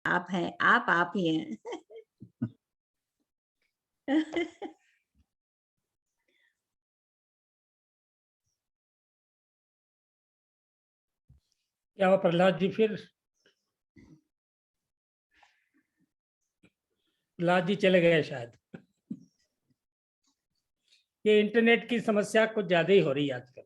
आप हैं, आप ही हैं। क्या हुआ प्रहलाद जी? फिर प्रहलाद जी चले गए शायद। ये इंटरनेट की समस्या कुछ ज्यादा ही हो रही है आजकल,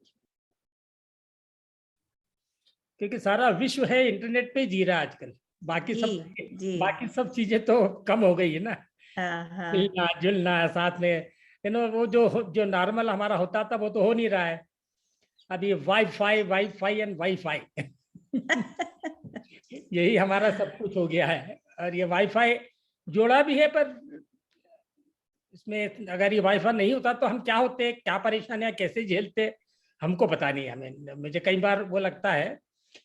क्योंकि सारा विश्व है इंटरनेट पे जी रहा है आजकल। बाकी सब जी, जी। बाकी सब चीजें तो कम हो गई है ना, हाँ, हाँ। मिलना जुलना साथ में, वो जो नॉर्मल हमारा होता था वो तो हो नहीं रहा है। अब ये वाईफाई वाईफाई एंड वाईफाई यही हमारा सब कुछ हो गया है। और ये वाईफाई जोड़ा भी है, पर इसमें अगर ये वाईफाई नहीं होता तो हम क्या होते, क्या परेशानियां कैसे झेलते, हमको पता नहीं। हमें मुझे कई बार वो लगता है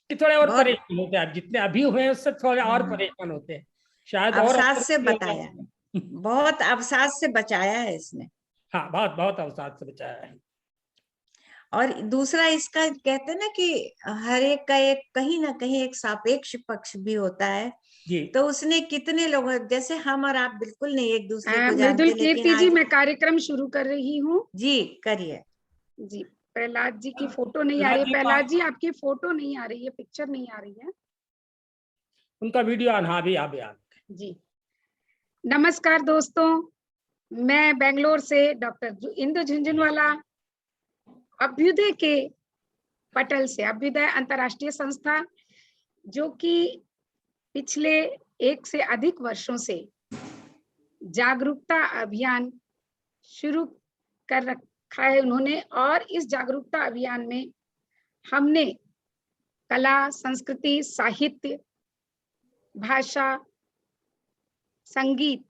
कि थोड़े और बहुत परेशान होते हैं, आप जितने अभी हुए हैं उससे थोड़े और परेशान होते हैं शायद, और अवसाद से भी हो बताया, जाते हैं। बहुत अवसाद से बचाया है इसने। हाँ, बहुत बहुत अवसाद से बचाया है। और दूसरा इसका कहते हैं ना कि हर एक का एक कहीं ना कहीं एक सापेक्ष पक्ष भी होता है। जी तो उसने कितने लोगों, जैसे हम और आप बिल्कुल नहीं एक दूसरे को मृदुल जानते, लेकिन कीर्ति जी, आज मैं कार्यक्रम शुरू कर रही हूँ। जी करिए। जी, प्रहलाद जी की फोटो नहीं आ प्रहलाद रही। जी प्रहलाद जी, आपकी फोटो नहीं आ रही है, पिक्चर नहीं आ रही है। उनका वीडियो ऑन, हाँ भी आ जी, नमस्कार दोस्तों, मैं बेंगलोर से डॉक्टर इंदु झुंझुनवाला, अभ्युदय के पटल से, अभ्युदय अंतर्राष्ट्रीय संस्था, जो कि पिछले 1 से अधिक वर्षों से जागरूकता अभियान शुरू कर रखा है उन्होंने। और इस जागरूकता अभियान में हमने कला, संस्कृति, साहित्य, भाषा, संगीत,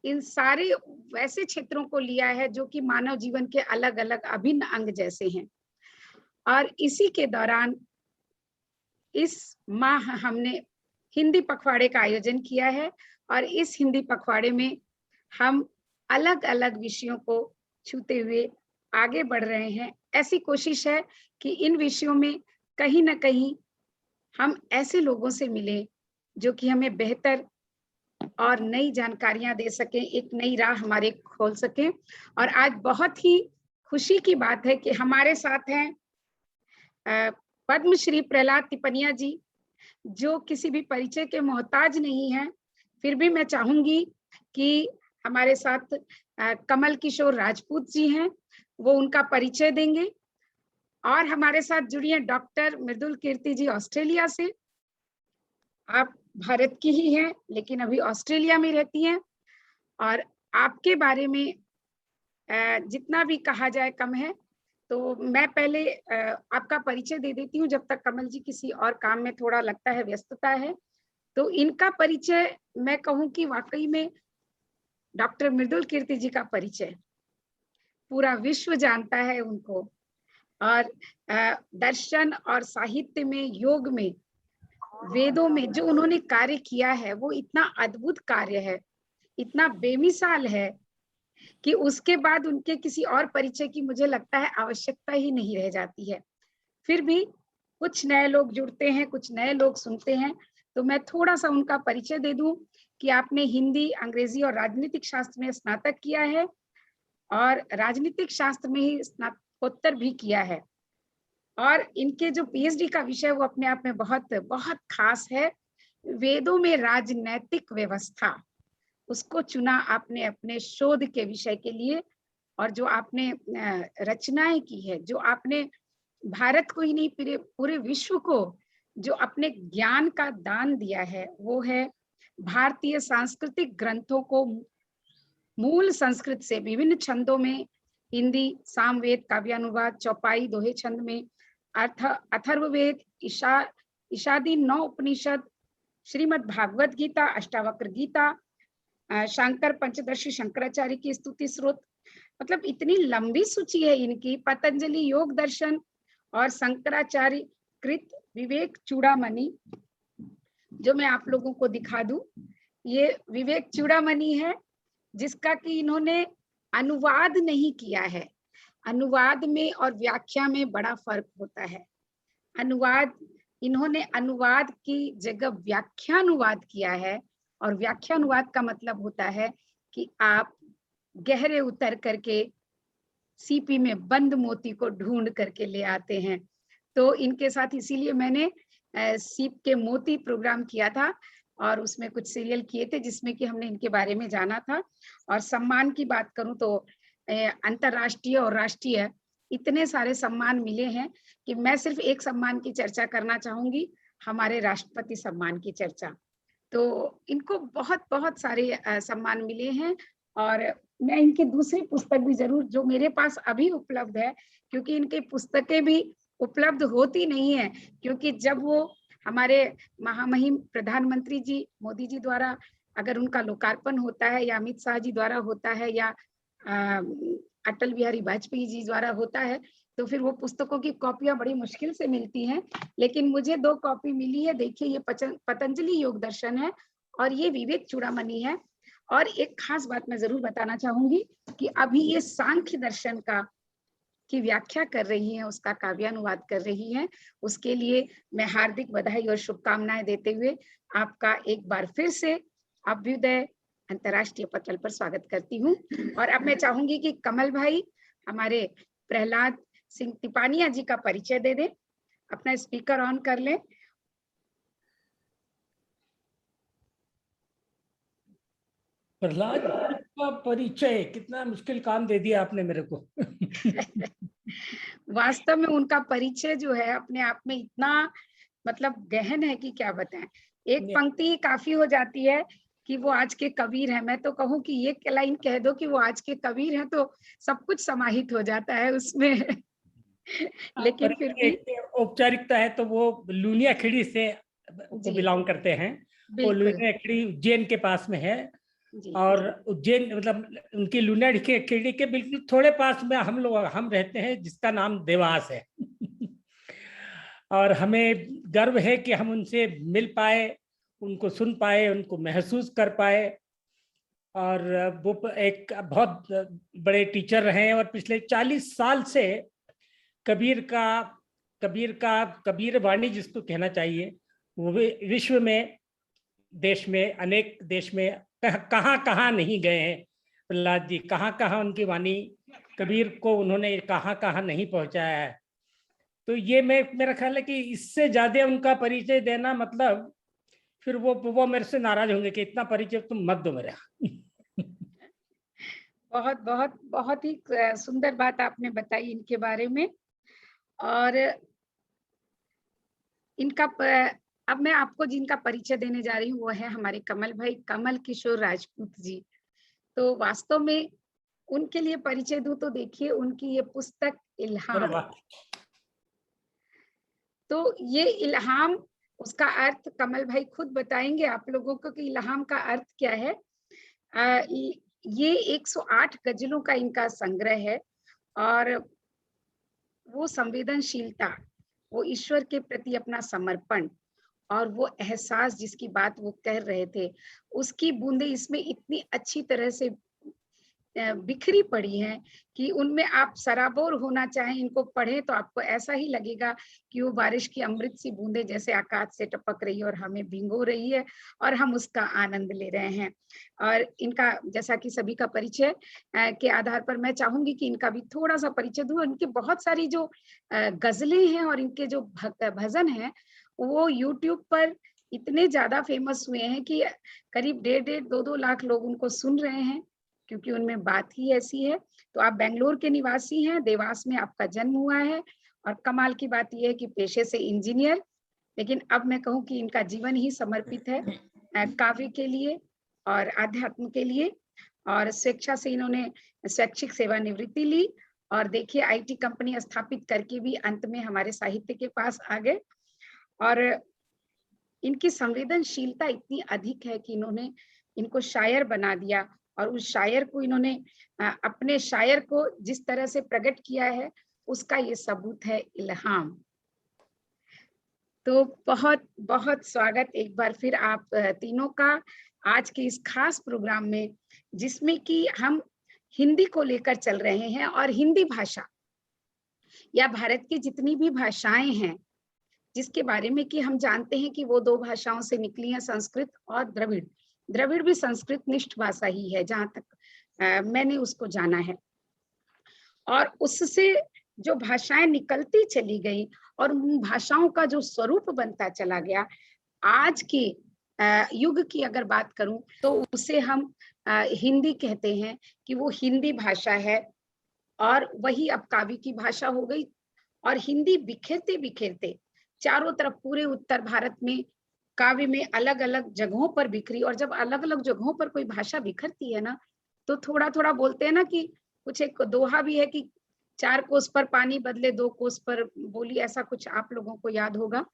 इन सारे वैसे क्षेत्रों को लिया है जो कि मानव जीवन के अलग अलग अभिन्न अंग जैसे हैं। और इसी के दौरान इस माह हमने हिंदी पखवाड़े का आयोजन किया है। और इस हिंदी पखवाड़े में हम अलग अलग विषयों को छूते हुए आगे बढ़ रहे हैं। ऐसी कोशिश है कि इन विषयों में कहीं ना कहीं हम ऐसे लोगों से मिलें जो कि हमें बेहतर और नई जानकारियां दे सके, एक नई राह हमारे खोल सके। और आज बहुत ही खुशी की बात है कि हमारे साथ हैं पद्मश्री प्रहलाद तिपनिया जी, जो किसी भी परिचय के मोहताज नहीं हैं। फिर भी मैं चाहूंगी कि हमारे साथ कमल किशोर राजपूत जी हैं, वो उनका परिचय देंगे। और हमारे साथ जुड़ी हैं डॉक्टर मृदुल कीर्ति जी ऑस्ट्रेलिया से। आप भारत की ही हैं लेकिन अभी ऑस्ट्रेलिया में रहती हैं। और आपके बारे में जितना भी कहा जाए कम है। तो मैं पहले आपका परिचय दे देती हूँ, जब तक कमल जी किसी और काम में थोड़ा लगता है व्यस्तता है। तो इनका परिचय मैं कहूँ कि वाकई में डॉक्टर मृदुल कीर्ति जी का परिचय पूरा विश्व जानता है उनको। और दर्शन और साहित्य में, योग में, वेदों में जो उन्होंने कार्य किया है वो इतना अद्भुत कार्य है, इतना बेमिसाल है कि उसके बाद उनके किसी और परिचय की मुझे लगता है आवश्यकता ही नहीं रह जाती है। फिर भी कुछ नए लोग जुड़ते हैं, कुछ नए लोग सुनते हैं, तो मैं थोड़ा सा उनका परिचय दे दूं कि आपने हिंदी, अंग्रेजी और राजनीतिक शास्त्र में स्नातक किया है और राजनीतिक शास्त्र में ही स्नातकोत्तर भी किया है। और इनके जो पीएचडी का विषय वो अपने आप में बहुत बहुत खास है, वेदों में राजनैतिक व्यवस्था। उसको चुना आपने अपने शोध के विषय के लिए। और जो आपने रचनाएं की है, जो आपने भारत को ही नहीं पूरे विश्व को जो अपने ज्ञान का दान दिया है, वो है भारतीय सांस्कृतिक ग्रंथों को मूल संस्कृत से विभिन्न छंदों में, हिंदी, सामवेद, काव्यानुवाद, चौपाई, दोहे छंद में, अथर्ववेद, ईशादी 9 उपनिषद, श्रीमद् भागवत गीता, अष्टावक्र गीता, शंकर पंचदशी शंकराचार्य की स्तुति स्रोत, मतलब इतनी लंबी सूची है इनकी। पतंजलि योग दर्शन और शंकराचार्य कृत विवेक चूड़ामणि, जो मैं आप लोगों को दिखा दूं, ये विवेक चूड़ामणि है जिसका कि इन्होंने अनुवाद नहीं किया है। अनुवाद में और व्याख्या में बड़ा फर्क होता है। अनुवाद इन्होंने अनुवाद की जगह व्याख्यानुवाद किया है, और व्याख्यानुवाद का मतलब होता है कि आप गहरे उतर करके सीपी में बंद मोती को ढूंढ करके ले आते हैं। तो इनके साथ इसीलिए मैंने सीप के मोती प्रोग्राम किया था, और उसमें कुछ सीरियल किए थे जिसमें कि हमने इनके बारे में जाना था। और सम्मान की बात करूं तो अंतर्राष्ट्रीय और राष्ट्रीय इतने सारे सम्मान मिले हैं कि मैं सिर्फ एक सम्मान की चर्चा करना चाहूंगी, हमारे राष्ट्रपति सम्मान की चर्चा। तो इनको बहुत बहुत सारे सम्मान मिले हैं, और मैं इनकी दूसरी पुस्तक भी जरूर, जो मेरे पास अभी उपलब्ध है, क्योंकि इनकी पुस्तकें भी उपलब्ध होती नहीं है, क्योंकि जब वो हमारे महामहिम प्रधानमंत्री जी मोदी जी द्वारा अगर उनका लोकार्पण होता है, या अमित शाह जी द्वारा होता है, या अटल बिहारी वाजपेयी जी द्वारा होता है, तो फिर वो पुस्तकों की कॉपियां बड़ी मुश्किल से मिलती हैं। लेकिन मुझे 2 कॉपी मिली है। देखिए, ये पतंजलि योग दर्शन है और ये विवेक चूड़ामणि है। और एक खास बात मैं जरूर बताना चाहूंगी कि अभी ये सांख्य दर्शन की व्याख्या कर रही हैं, उसका काव्यानुवाद कर रही हैं। उसके लिए मैं हार्दिक बधाई और शुभकामनाएं देते हुए आपका एक बार फिर से अभ्युदय अंतर्राष्ट्रीय पटल पर स्वागत करती हूँ। और अब मैं चाहूंगी कि कमल भाई हमारे प्रहलाद सिंह तिपानिया जी का परिचय दे दें। अपना स्पीकर ऑन कर लें। प्रहलाद का परिचय, कितना मुश्किल काम दे दिया आपने मेरे को। वास्तव में उनका परिचय जो है अपने आप में इतना मतलब गहन है कि क्या बताएं। एक पंक्ति ही काफी हो जाती है कि वो आज के कबीर हैं। मैं तो कहूँ कि ये लाइन कह दो कि वो आज के कबीर हैं तो सब कुछ समाहित हो जाता है उसमें। लेकिन फिर भी औपचारिकता है तो वो लूनिया खेड़ी से बिलोंग करते हैं। वो लूनिया खेड़ी उज्जैन के पास में है, और उज्जैन मतलब उनकी लूनिया खेड़ी के बिल्कुल थोड़े पास में हम रहते हैं, जिसका नाम देवास है। और हमें गर्व है कि हम उनसे मिल पाए, उनको सुन पाए, उनको महसूस कर पाए। और वो एक बहुत बड़े टीचर रहे हैं, और पिछले 40 साल से कबीर वाणी जिसको कहना चाहिए, वो विश्व में, देश में, अनेक देश में कहाँ नहीं गए हैं प्रहलाद जी, कहाँ उनकी वाणी कबीर को उन्होंने कहाँ नहीं पहुंचाया है। तो ये मेरा ख्याल है कि इससे ज्यादा उनका परिचय देना मतलब फिर वो मेरे से नाराज होंगे कि इतना परिचय तुम मत दो मेरा। बहुत बहुत बहुत ही सुंदर बात आपने बताई इनके बारे में। और इनका अब मैं आपको जिनका परिचय देने जा रही हूँ वो है हमारे कमल भाई, कमल किशोर राजपूत जी। तो वास्तव में उनके लिए परिचय दूं तो देखिए उनकी ये पुस्तक इल्हाम। तो ये इल्हाम, उसका अर्थ कमल भाई खुद बताएंगे आप लोगों को कि इल्हाम का अर्थ क्या है। ये 108 गजलों का इनका संग्रह है, और वो संवेदनशीलता, वो ईश्वर के प्रति अपना समर्पण और वो एहसास जिसकी बात वो कह रहे थे, उसकी बूंदें इसमें इतनी अच्छी तरह से बिखरी पड़ी हैं कि उनमें आप सराबोर होना चाहें, इनको पढ़ें तो आपको ऐसा ही लगेगा कि वो बारिश की अमृत सी बूंदें जैसे आकाश से टपक रही है और हमें भिगो रही है और हम उसका आनंद ले रहे हैं। और इनका जैसा कि सभी का परिचय के आधार पर मैं चाहूंगी कि इनका भी थोड़ा सा परिचय दूं। इनकी बहुत सारी जो गजलें हैं और इनके जो भजन हैं वो यूट्यूब पर इतने ज्यादा फेमस हुए हैं कि करीब 1.5-2 लाख लोग उनको सुन रहे हैं, क्योंकि उनमें बात ही ऐसी है। तो आप बेंगलोर के निवासी हैं, देवास में आपका जन्म हुआ है, और कमाल की बात यह है कि पेशे से इंजीनियर, लेकिन अब मैं कहूँ कि इनका जीवन ही समर्पित है काव्य के लिए और आध्यात्म के लिए। और स्वेच्छा से इन्होंने स्वैच्छिक सेवानिवृत्ति ली, और देखिए आईटी कंपनी स्थापित करके भी अंत में हमारे साहित्य के पास आ गए। और इनकी संवेदनशीलता इतनी अधिक है कि इन्होंने इनको शायर बना दिया, और उस शायर को इन्होंने अपने शायर को जिस तरह से प्रकट किया है उसका ये सबूत है इल्हाम। तो बहुत बहुत स्वागत एक बार फिर आप तीनों का आज के इस खास प्रोग्राम में, जिसमें कि हम हिंदी को लेकर चल रहे हैं। और हिंदी भाषा या भारत की जितनी भी भाषाएं हैं जिसके बारे में कि हम जानते हैं कि वो 2 भाषाओं से निकली हैं, संस्कृत और द्रविड़। द्रविड़ भी संस्कृत निष्ठ भाषा ही है, जहाँ तक मैंने उसको जाना है। और उससे जो भाषाएं निकलती चली गई और उन भाषाओं का जो स्वरूप बनता चला गया, आज के युग की अगर बात करूं तो उसे हम हिंदी कहते हैं कि वो हिंदी भाषा है, और वही अब काव्य की भाषा हो गई। और हिंदी बिखेरते बिखेरते चारों तरफ पूरे उत्तर भारत में काव्य में अलग अलग जगहों पर बिखरी। और जब अलग अलग जगहों पर कोई भाषा बिखरती है ना, तो थोड़ा थोड़ा बोलते हैं ना कि कुछ एक दोहा भी है कि 4 कोस पर पानी बदले 2 कोस पर बोली, ऐसा कुछ आप लोगों को याद होगा।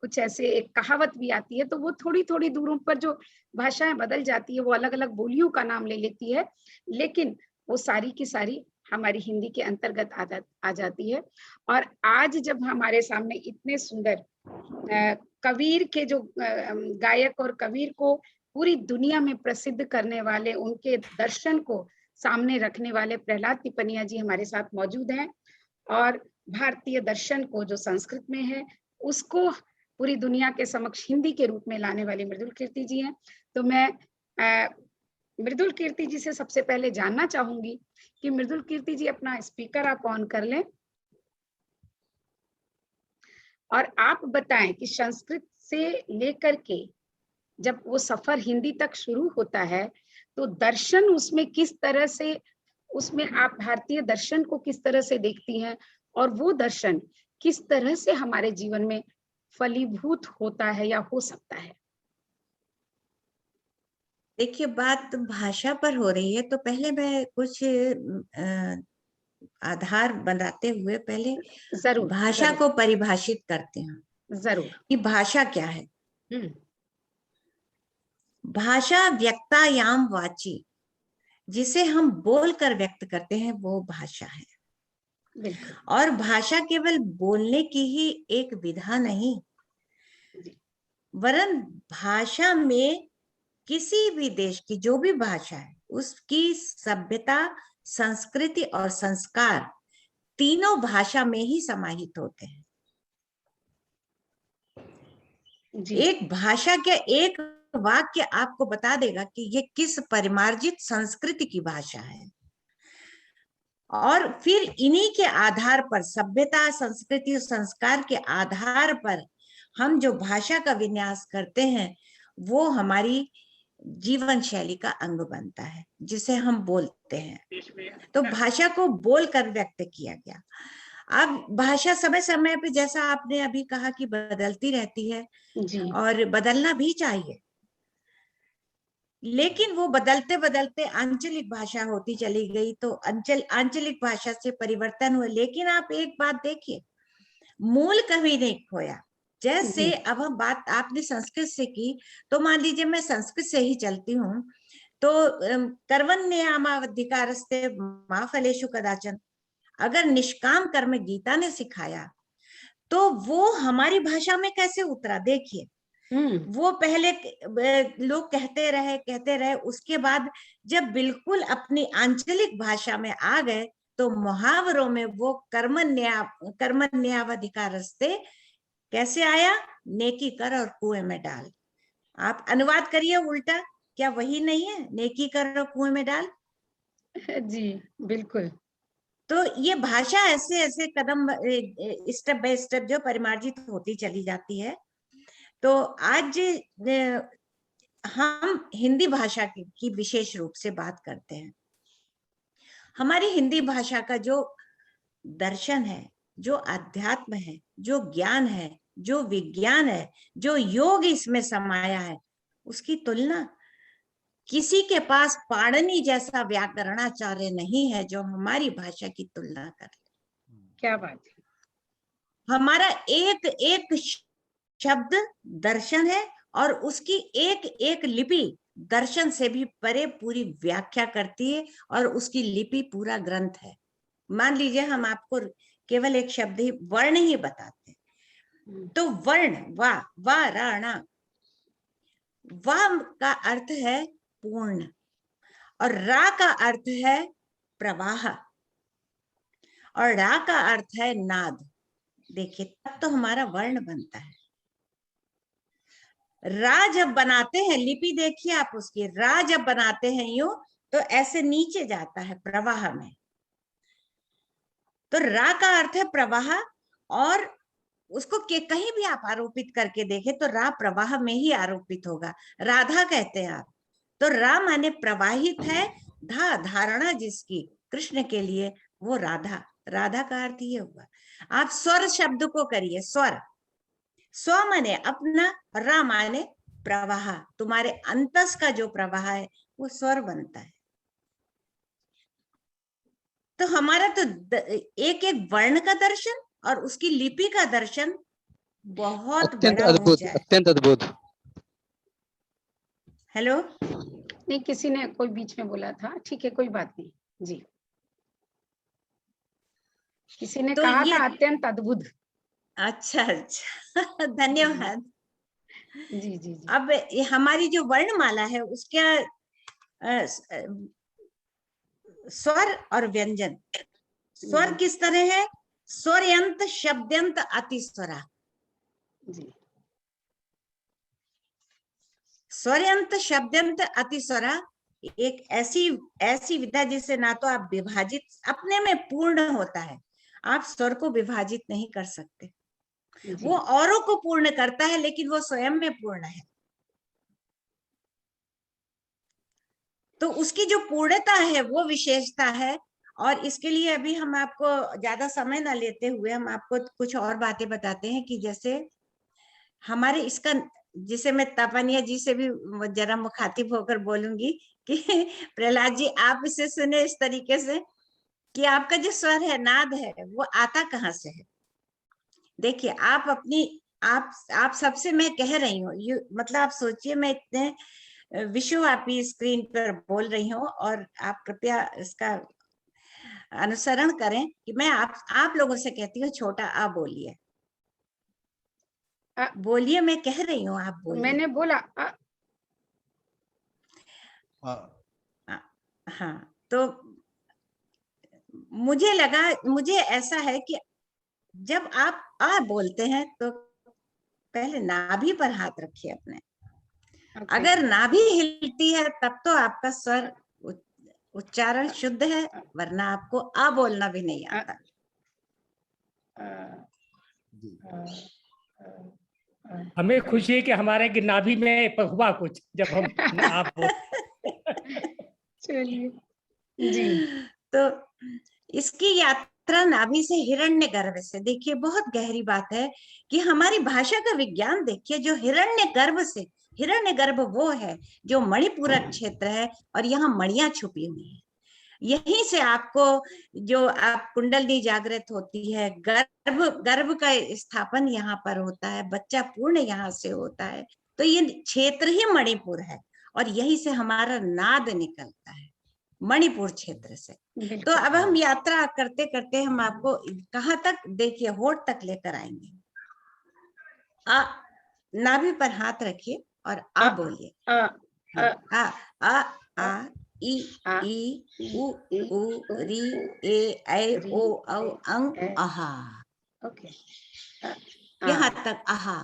कुछ ऐसे एक कहावत भी आती है। तो वो थोड़ी थोड़ी दूरों पर जो भाषाएं बदल जाती है, वो अलग अलग बोलियों का नाम ले लेती है, लेकिन वो सारी की सारी हमारी हिंदी के अंतर्गत आ जाती है। और आज जब हमारे सामने इतने सुंदर कबीर के जो गायक और कबीर को पूरी दुनिया में प्रसिद्ध करने वाले, उनके दर्शन को सामने रखने वाले प्रहलाद टिपनिया जी हमारे साथ मौजूद हैं, और भारतीय दर्शन को जो संस्कृत में है उसको पूरी दुनिया के समक्ष हिंदी के रूप में लाने वाली मृदुल कीर्ति जी हैं। तो मैं मृदुल कीर्ति जी से सबसे पहले जानना चाहूंगी कि मृदुल कीर्ति जी अपना स्पीकर आप ऑन कर लें और आप बताएं कि संस्कृत से लेकर के जब वो सफर हिंदी तक शुरू होता है, तो दर्शन उसमें किस तरह से, उसमें आप भारतीय दर्शन को किस तरह से देखती हैं, और वो दर्शन किस तरह से हमारे जीवन में फलीभूत होता है या हो सकता है? देखिए, बात भाषा पर हो रही है, तो पहले मैं कुछ आधार बनाते हुए पहले जरूर भाषा को परिभाषित करते हैं। जरूर। कि भाषा क्या है। भाषा व्यक्तायाम वाची, जिसे हम बोलकर व्यक्त करते हैं, वो भाषा है। बिल्कुल। और भाषा केवल बोलने की ही एक विधा नहीं, वरन भाषा में किसी भी देश की जो भी भाषा है, उसकी सभ्यता, संस्कृति और संस्कार तीनों भाषा में ही समाहित होते हैं। एक भाषा के एक वाक्य आपको बता देगा कि ये किस परिमार्जित संस्कृति की भाषा है, और फिर इन्हीं के आधार पर, सभ्यता, संस्कृति और संस्कार के आधार पर हम जो भाषा का विन्यास करते हैं, वो हमारी जीवन शैली का अंग बनता है, जिसे हम बोलते हैं। तो भाषा को बोलकर व्यक्त किया गया। अब भाषा समय समय पे, जैसा आपने अभी कहा कि बदलती रहती है जी। और बदलना भी चाहिए, लेकिन वो बदलते बदलते आंचलिक भाषा होती चली गई, तो आंचलिक भाषा से परिवर्तन हुए। लेकिन आप एक बात देखिए, मूल कभी नहीं खोया। जैसे अब हम बात आपने संस्कृत से की, तो मान लीजिए मैं संस्कृत से ही चलती हूँ, तो कर्मण्येवाधिकारस्ते मा फलेषु कदाचन, अगर निष्काम कर्म गीता ने सिखाया, तो वो हमारी भाषा में कैसे उतरा। देखिए, वो पहले लोग कहते रहे, उसके बाद जब बिल्कुल अपनी आंचलिक भाषा में आ गए, तो मुहावरों में वो कर्मण्येवाधिकारस्ते कैसे आया, नेकी कर और कुएं में डाल। आप अनुवाद करिए उल्टा, क्या वही नहीं है, नेकी कर और कुएं में डाल? जी बिल्कुल। तो ये भाषा ऐसे ऐसे कदम, स्टेप बाय स्टेप जो परिमार्जित होती चली जाती है। तो आज हम हिंदी भाषा की विशेष रूप से बात करते हैं। हमारी हिंदी भाषा का जो दर्शन है, जो अध्यात्म है, जो ज्ञान है, जो विज्ञान है, जो योग इसमें समाया है, उसकी तुलना किसी के पास पाणिनि जैसा व्याकरणाचार्य नहीं है जो हमारी भाषा की तुलना कर ले। क्या बात है। हमारा एक एक शब्द दर्शन है, और उसकी एक एक लिपि दर्शन से भी परे पूरी व्याख्या करती है, और उसकी लिपि पूरा ग्रंथ है। मान लीजिए हम आपको केवल एक शब्द ही, वर्ण ही बताते हैं, तो वर्ण, वा राणा, वा का अर्थ है पूर्ण, और रा का अर्थ है प्रवाह, और रा का अर्थ है नाद। देखिए तब तो हमारा वर्ण बनता है। रा जब बनाते हैं, लिपि देखिए आप उसकी, रा जब बनाते हैं यूं तो ऐसे नीचे जाता है प्रवाह में, तो रा का अर्थ है प्रवाह, और उसको कहीं भी आप आरोपित करके देखें तो रा प्रवाह में ही आरोपित होगा। राधा कहते हैं आप, तो रा माने प्रवाहित है, धा धारणा जिसकी कृष्ण के लिए, वो राधा, राधा का अर्थ ये हुआ। आप स्वर शब्द को करिए, स्वर, स्व माने अपना, रा माने प्रवाह, तुम्हारे अंतस का जो प्रवाह है वो स्वर बनता है। तो हमारा तो एक एक वर्ण का दर्शन और उसकी लिपि का दर्शन बहुत अत्यंत बड़ा अद्भुत, ऊंचा है। अत्यंत अद्भुत। हेलो, नहीं, किसी ने कोई बीच में बोला था, ठीक है कोई बात नहीं जी, किसी ने तो कहा ये था अत्यंत अद्भुत। अच्छा अच्छा धन्यवाद। जी जी जी। अब ये हमारी जो वर्णमाला है उसका स्वर और व्यंजन, स्वर किस तरह है, स्वरयंत शब्दयंत अतिस्वरा, जी स्वरयंत शब्दयंत अतिस्वरा एक ऐसी विधा जिससे ना तो आप विभाजित, अपने में पूर्ण होता है, आप स्वर को विभाजित नहीं कर सकते, वो औरों को पूर्ण करता है लेकिन वो स्वयं में पूर्ण है। तो उसकी जो पूर्णता है वो विशेषता है। और इसके लिए अभी हम आपको ज्यादा समय ना लेते हुए हम आपको कुछ और बातें बताते हैं कि जैसे हमारे इसका, जिसे मैं तापानिया जी से भी जरा मुखातिब होकर बोलूंगी कि प्रहलाद जी आप इसे सुने इस तरीके से कि आपका जो स्वर है, नाद है, वो आता कहाँ से है। देखिए आप अपनी, आप सबसे मैं कह रही हूँ, मतलब आप सोचिए मैं इतने विश्वव्यापी स्क्रीन पर बोल रही हूँ और आप कृपया इसका अनुसरण करें कि मैं आप लोगों से कहती हूँ छोटा आ बोलिए, बोलिए, मैं कह रही हूँ आप बोलिए। मैंने बोला हाँ, तो मुझे लगा, मुझे ऐसा है कि जब आप आ बोलते हैं तो पहले नाभि पर हाथ रखिए अपने, अगर नाभि हिलती है तब तो आपका स्वर उच्चारण शुद्ध है, वरना आपको आ बोलना भी नहीं आता। हमें खुशी है कि हमारे कि नाभि में हुआ कुछ जब हम आप चलिए जी। तो इसकी यात्रा नाभि से हिरण्यगर्भ से, देखिए बहुत गहरी बात है कि हमारी भाषा का विज्ञान देखिए, जो हिरण्यगर्भ से, हिरण्यगर्भ वो है जो मणिपूरक क्षेत्र है और यहाँ मणियां छुपी हुई है, यहीं से आपको जो आप कुंडली जागृत होती है, गर्भ का स्थापन यहाँ पर होता है, बच्चा पूर्ण यहाँ से होता है, तो ये क्षेत्र ही मणिपुर है और यहीं से हमारा नाद निकलता है, मणिपुर क्षेत्र से। तो अब हम यात्रा करते करते हम आपको कहाँ तक, देखिए होठ तक लेकर आएंगे। आ, नाभि पर हाथ रखिए और आ बोलिए। आ आ आ ई ई उ उ री ए ऐ ओ औ अंग आहा। ओके, यहाँ तक आहा।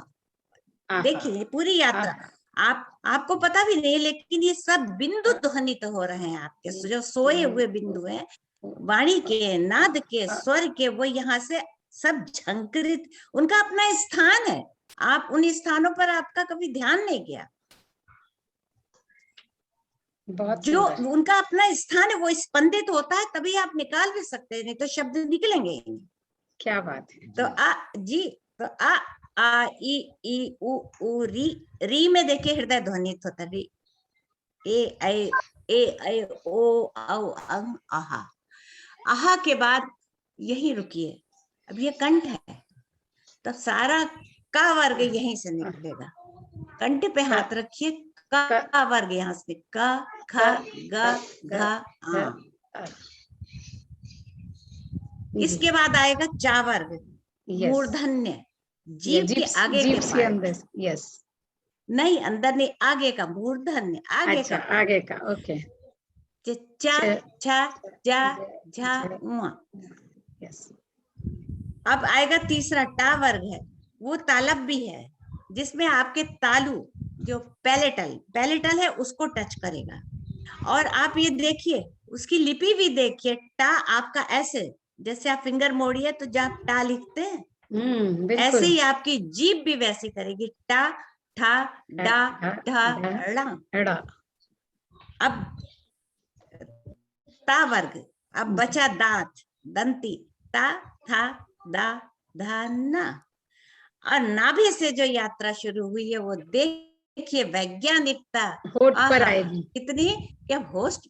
देखिए पूरी यात्रा आपको पता भी नहीं, लेकिन ये सब बिंदु ध्वनित हो रहे हैं आपके, जो सोए हुए बिंदु हैं, वाणी के, नाद के, स्वर के, वो यहाँ से सब झंकृत, उनका अपना स्थान है, आप उन स्थानों पर आपका कभी ध्यान नहीं गया, जो उनका अपना स्थान है वो स्पंदित होता है, तभी आप निकाल भी सकते हैं, नहीं तो शब्द निकलेंगे ही नहीं। क्या बात है। तो आ जी, तो आ ई उ री में देखिए हृदय ध्वनित होता है, री ए ऐ ओ औ अंग आहा। आहा के बाद यही रुकिए, अब ये कंठ है, तो सारा का वर्ग यहीं से निकलेगा, कंठ पे हाथ रखिए, का वर्ग यहाँ से, का ख ग घ आ। इसके बाद आएगा चा वर्ग, मूर्धन्य, जीभ के आगे के पार्ट, यस नहीं अंदर नहीं, आगे का मूर्धन्य, आगे अच्छा, का आगे का, ओके। चा छा जा झा उआ। यस, अब आएगा तीसरा, टा वर्ग है, वो तालब भी है, जिसमें आपके तालु जो पैलेटल है उसको टच करेगा। और आप ये देखिए, उसकी लिपि भी देखिए, टा आपका ऐसे, जैसे आप फिंगर मोड़िए तो जब टा लिखते हैं, ऐसे ही आपकी जीभ भी वैसी करेगी, टा ठा डा ढा ड़ा। अब ता वर्ग, अब बचा दांत, दंती, ता था दा धा ना। और नाभि से जो यात्रा शुरू हुई है वो देखिए वैज्ञानिकता होठ पर आएगी, कितनी, क्या होस्ट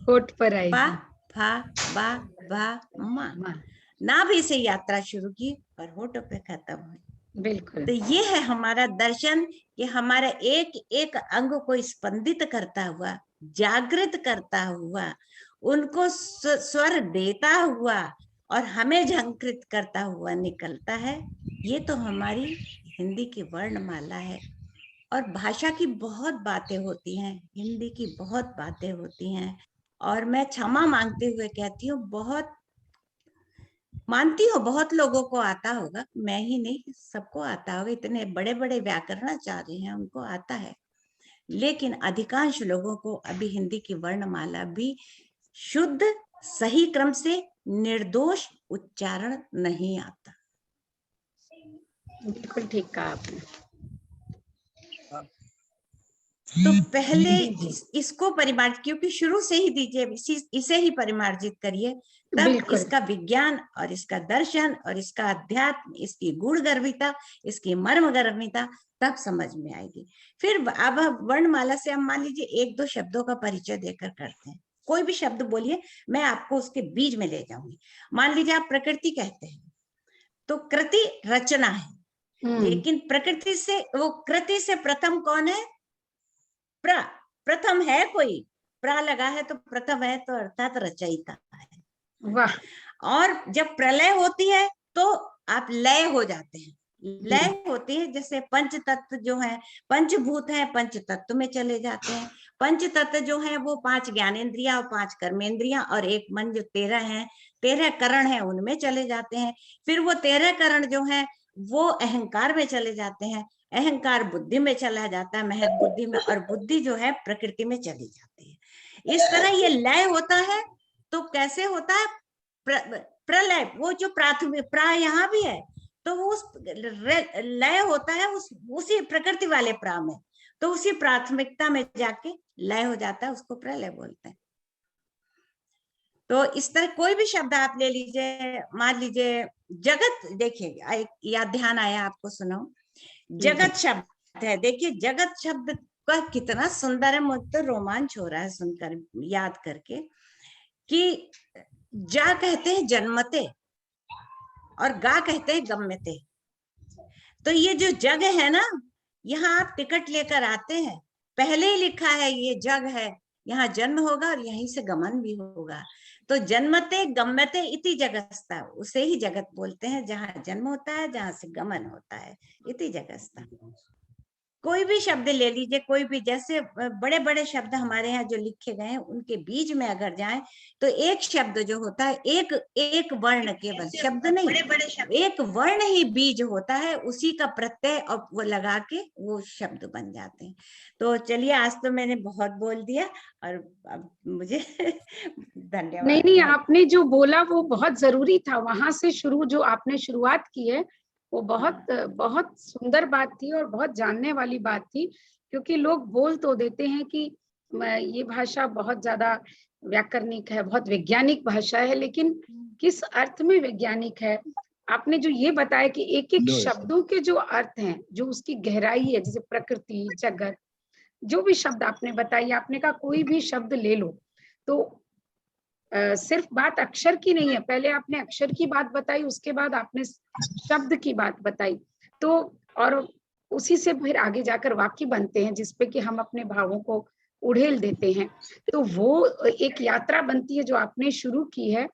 होठ पर आएगी, पा फा बा भा मा, नाभि से यात्रा शुरू की और होठों पे खत्म हुई। बिल्कुल। तो ये है हमारा दर्शन कि हमारा एक एक अंग को स्पंदित करता हुआ, जागृत करता हुआ, उनको स्वर देता हुआ और हमें झंकृत करता हुआ निकलता है। ये तो हमारी हिंदी की वर्णमाला है। और भाषा की बहुत बातें होती हैं, हिंदी की बहुत बातें होती हैं, और मैं क्षमा मांगते हुए कहती हूँ, बहुत मानती हूँ बहुत लोगों को आता होगा, मैं ही नहीं, सबको आता होगा, इतने बड़े बड़े व्याकरणाचार्य हैं उनको आता है, लेकिन अधिकांश लोगों को अभी हिंदी की वर्णमाला भी शुद्ध सही क्रम से निर्दोष उच्चारण नहीं आता। बिल्कुल ठीक कहा आपने। तो पहले इसको परिमार्जित, क्योंकि शुरू से ही दीजिए, इसे ही परिमार्जित करिए, तब इसका विज्ञान और इसका दर्शन और इसका अध्यात्म, इसकी गुण गर्भिता, इसकी मर्म गर्भिता तब समझ में आएगी। फिर अब वर्णमाला से हम मान लीजिए एक दो शब्दों का परिचय देकर करते हैं। कोई भी शब्द बोलिए, मैं आपको उसके बीज में ले जाऊंगी। मान लीजिए आप प्रकृति कहते हैं, तो कृति रचना है, लेकिन प्रकृति से, वो कृति से प्रथम कौन है? प्रथम है कोई, प्रा लगा है तो प्रथम है, तो अर्थात रचयिता है। वाह। और जब प्रलय होती है तो आप लय हो जाते हैं, लय होती है, जैसे पंच तत्व जो है, पंचभूत है, पंच तत्व में चले जाते हैं। पंच तत्व जो है वो 5 ज्ञानेंद्रिया और 5 कर्मेंद्रिया और एक मन, जो 13 है, 13 करण है, उनमें चले जाते हैं। फिर वो 13 करण जो है वो अहंकार में चले जाते हैं, अहंकार बुद्धि में चला जाता है, महत बुद्धि में, और बुद्धि जो है प्रकृति में चली जाती है। इस तरह ये लय होता है। तो कैसे होता है? प्रलय, वो जो प्राथमिक प्रा यहाँ भी है, तो वो उस लय होता है उसी प्रकृति वाले प्रा में, तो उसी प्राथमिकता में जाके लय हो जाता है, उसको प्रलय बोलते हैं। तो इस तरह कोई भी शब्द आप ले लीजिए, मान लीजिए जगत, देखिए या ध्यान आया आपको, सुनो, जगत शब्द है, देखिए जगत शब्द का कितना सुंदर है, मुझे तो रोमांच हो रहा है सुनकर, याद करके, कि जा कहते हैं जन्मते और गा कहते हैं गम्यते। तो ये जो जग है ना, यहाँ आप टिकट लेकर आते हैं, पहले ही लिखा है ये जग है, यहाँ जन्म होगा और यहीं से गमन भी होगा। तो जन्मते गम्यते इति जगस्ता, उसे ही जगत बोलते हैं, जहाँ जन्म होता है, जहाँ से गमन होता है, इति जगस्ता। कोई भी शब्द ले लीजिए, कोई भी, जैसे बड़े बड़े शब्द हमारे यहाँ जो लिखे गए हैं, उनके बीच में अगर जाएं तो एक शब्द जो होता है, एक वर्ण, केवल शब्द नहीं, एक वर्ण ही बीज होता है, उसी का प्रत्यय और वो लगा के वो शब्द बन जाते हैं। तो चलिए, आज तो मैंने बहुत बोल दिया, और अब मुझे धन्यवाद। नहीं, आपने जो बोला वो बहुत जरूरी था, वहां से शुरू जो आपने शुरुआत की है वो बहुत बहुत सुंदर बात थी और बहुत जानने वाली बात थी। क्योंकि लोग बोल तो देते हैं कि ये भाषा बहुत ज्यादा व्याकरणिक है, बहुत वैज्ञानिक भाषा है, लेकिन किस अर्थ में वैज्ञानिक है? आपने जो ये बताया कि एक एक शब्दों के जो अर्थ हैं, जो उसकी गहराई है, जैसे प्रकृति, जगत, जो भी शब्द आपने बताई, आपने कहा कोई भी शब्द ले लो, तो सिर्फ बात अक्षर की नहीं है, पहले आपने अक्षर की बात बताई, उसके बाद आपने शब्द की बात बताई, तो और उसी से फिर आगे जाकर वाक्य बनते हैं, जिसपे कि हम अपने भावों को उड़ेल देते हैं। तो वो एक यात्रा बनती है जो आपने शुरू की है।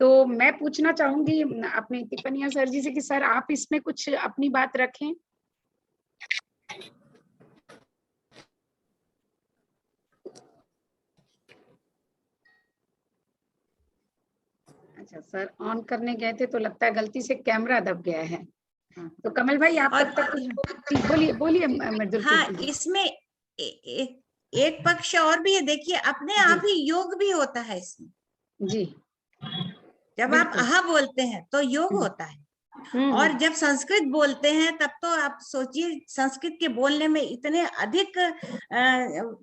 तो मैं पूछना चाहूंगी अपने टिप्पणिया सर जी से कि सर आप इसमें कुछ अपनी बात रखें। अच्छा सर, ऑन करने गए थे तो लगता है गलती से कैमरा दब गया है। तो कमल भाई आप तब तक कुछ बोलिए बोलिए मृदुल हाँ, कीर्ति। इसमें एक पक्ष और भी है, देखिए अपने आप ही योग भी होता है इसमें। जी, जब आप आहा बोलते हैं तो योग होता है, और जब संस्कृत बोलते हैं तब तो आप सोचिए, संस्कृत के बोलने में इतने अधिक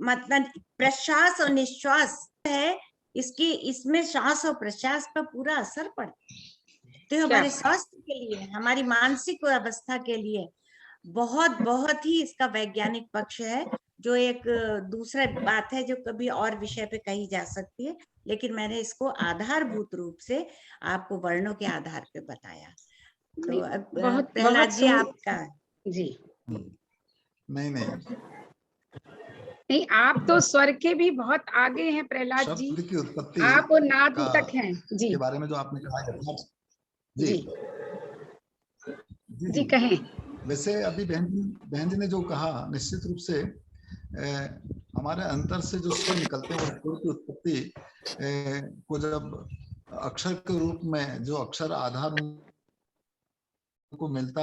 मतलब प्रश्वास और निश्वास है, इसमें श्वास और प्रश्वास पर पूरा असर पड़ता है। तो हमारे स्वास्थ्य के लिए, हमारी मानसिक अवस्था के लिए बहुत बहुत ही इसका वैज्ञानिक पक्ष है, जो एक दूसरा बात है जो कभी और विषय पे कही जा सकती है, लेकिन मैंने इसको आधारभूत रूप से आपको वर्णों के आधार पे बताया। तो बहुत प्रहलाद जी आपका। जी नहीं, आप तो स्वर के भी बहुत आगे हैं प्रहलाद जी, शब्द की उत्पत्ति आप नाद तक हैं। जी के बारे में जो आपने कहा है जी जी कहें। वैसे अभी बहन जी ने जो कहा, निश्चित रूप से हमारे अंतर से जो स्वर निकलते हैं, स्वर की उत्पत्ति को जब अक्षर के रूप में जो अक्षर आधार को मिलता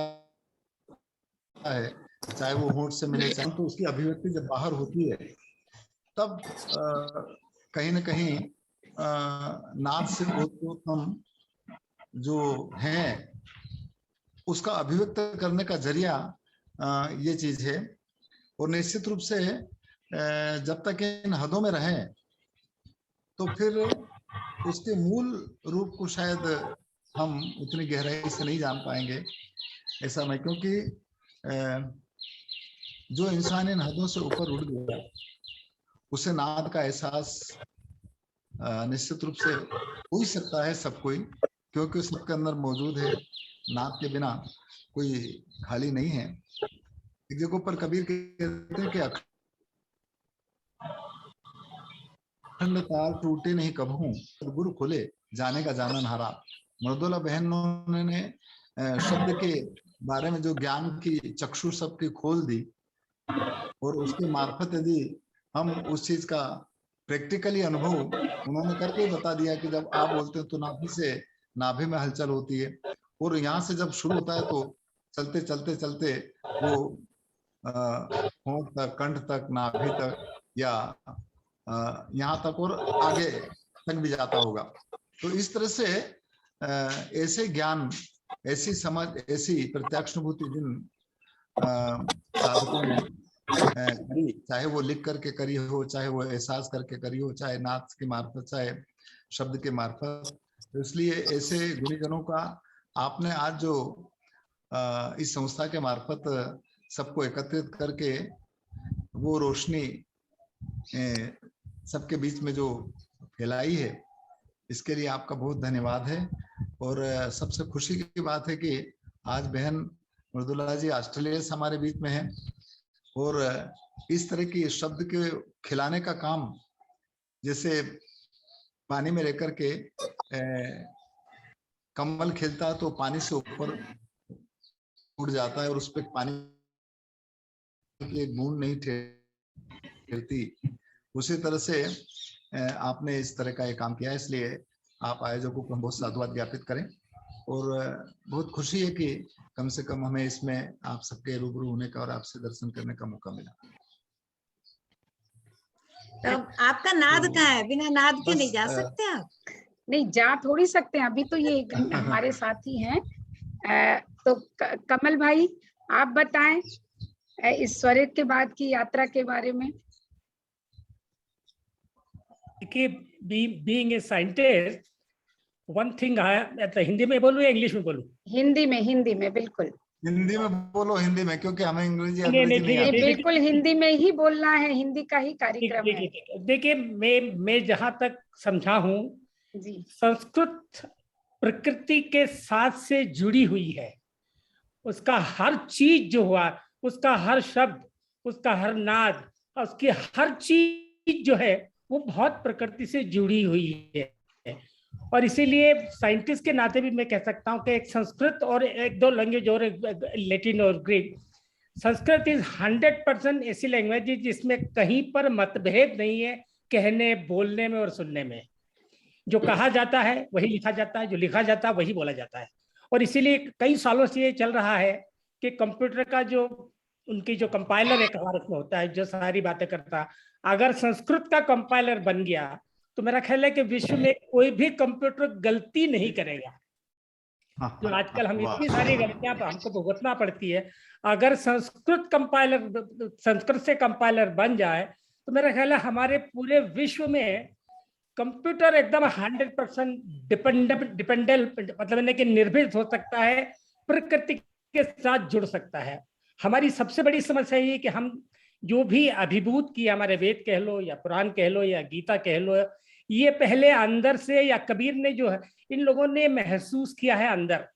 है, चाहे वो होंठ से मिले, चाहे तो उसकी अभिव्यक्ति जब बाहर होती है तब कहीं न कहीं नाद से हम जो है उसका अभिव्यक्त करने का जरिया ये चीज है। और निश्चित रूप से जब तक इन हदों में रहे तो फिर उसके मूल रूप को शायद हम उतनी गहराई से नहीं जान पाएंगे, ऐसा मैं, क्योंकि जो इंसान इन हदों से ऊपर उठ गया उसे नाद का एहसास निश्चित रूप से हो ही सकता है सब कोई, क्योंकि सबके अंदर मौजूद है। नाद के बिना कोई खाली नहीं है। एक जगह पर कबीर कहते हैं कि अखंड ताल टूटे नहीं कभू, गुरु खुले जाने का जानन हारा। मृदुला बहनों ने शब्द के बारे में जो ज्ञान की चक्षु सबकी खोल दी, और उसके मार्फत यदि हम उस चीज का प्रैक्टिकली अनुभव उन्होंने करके बता दिया कि जब आप बोलते हैं तो नाभि से नाभि में हलचल होती है, और यहाँ से जब शुरू होता है तो चलते चलते चलते वो होंठ तक, कंठ तक, नाभि तक, या यहाँ तक और आगे तक भी जाता होगा। तो इस तरह से ऐसे ज्ञान, ऐसी समझ, ऐसी प्रत्यक्षानुभूति जिन साधकों ने करी, चाहे वो लिख करके करी हो, चाहे वो एहसास करके करी हो, चाहे नाच के मार्फत, चाहे शब्द के मार्फत, तो इसलिए ऐसे गुणीजनों का आपने आज जो इस संस्था के मार्फत सबको एकत्रित करके वो रोशनी सबके बीच में जो फैलाई है, इसके लिए आपका बहुत धन्यवाद है। और सबसे खुशी की बात है कि आज बहन मृदुला जी ऑस्ट्रेलिया से हमारे बीच में है, और इस तरह की शब्द के खिलाने का काम, जैसे पानी में रहकर के कमल खिलता तो पानी से ऊपर उड़ जाता है और उस पर पानी की एक बूंद नहीं ठहरती, उसी तरह से आपने इस तरह का एक काम किया है। इसलिए आप आयोजकों को हम बहुत साधुवाद ज्ञापित करें, और बहुत खुशी है कि कम से कम हमें इसमें आप सबके रूबरू होने का और आपसे दर्शन करने का मौका मिला। तो आपका नाद कहाँ है? बिना नाद के नहीं जा सकते आप? नहीं, जा थोड़ी सकते हैं, अभी तो ये हमारे साथ ही हैं। तो कमल भाई आप बताएं इस स्वर के बाद की यात्रा के बारे में। देखिए, being a scientist, one thing है, हिंदी में बोलूं या इंग्लिश में बोलूं? हिंदी में बिल्कुल हिंदी में बोलो, हिंदी में, क्योंकि हमें अंग्रेजी नहीं आती। बिल्कुल हिंदी में ही बोलना है, हिंदी का ही कार्यक्रम है। देखिए, मैं जहां तक समझा हूं, संस्कृत प्रकृति के साथ से जुड़ी हुई है। उसका हर चीज जो हुआ, उसका हर शब्द, उसका हर नाद, उसकी हर चीज जो है वो बहुत प्रकृति से जुड़ी हुई है। और इसीलिए साइंटिस्ट के नाते भी मैं कह सकता हूं कि एक संस्कृत और एक दो लैंग्वेज और लैटिन और ग्रीक, संस्कृत इज 100% ऐसी लैंग्वेज जिसमें कहीं पर मतभेद नहीं है कहने, बोलने में और सुनने में। जो कहा जाता है वही लिखा जाता है, जो लिखा जाता है वही बोला जाता है। और इसीलिए कई सालों से ये चल रहा है कि कंप्यूटर का जो उनकी जो कंपाइलर एक भारत में होता है जो सारी बातें करता, अगर संस्कृत का कंपाइलर बन गया तो मेरा ख्याल है कि विश्व में कोई भी कंप्यूटर गलती नहीं करेगा। जो आजकल हम इतनी सारी गलतियां हमको भुगतना पड़ती है, अगर संस्कृत कंपाइलर, संस्कृत से कंपाइलर बन जाए तो मेरा ख्याल है हमारे पूरे विश्व में कंप्यूटर एकदम 100% डिपेंडेंट मतलब कि निर्भर हो सकता है, प्रकृति के साथ जुड़ सकता है। हमारी सबसे बड़ी समस्या ये कि हम जो भी अभिभूत किया, हमारे वेद कह लो या पुराण कह लो या गीता कह लो, ये पहले अंदर से, या कबीर ने जो है इन लोगों ने महसूस किया है अंदर।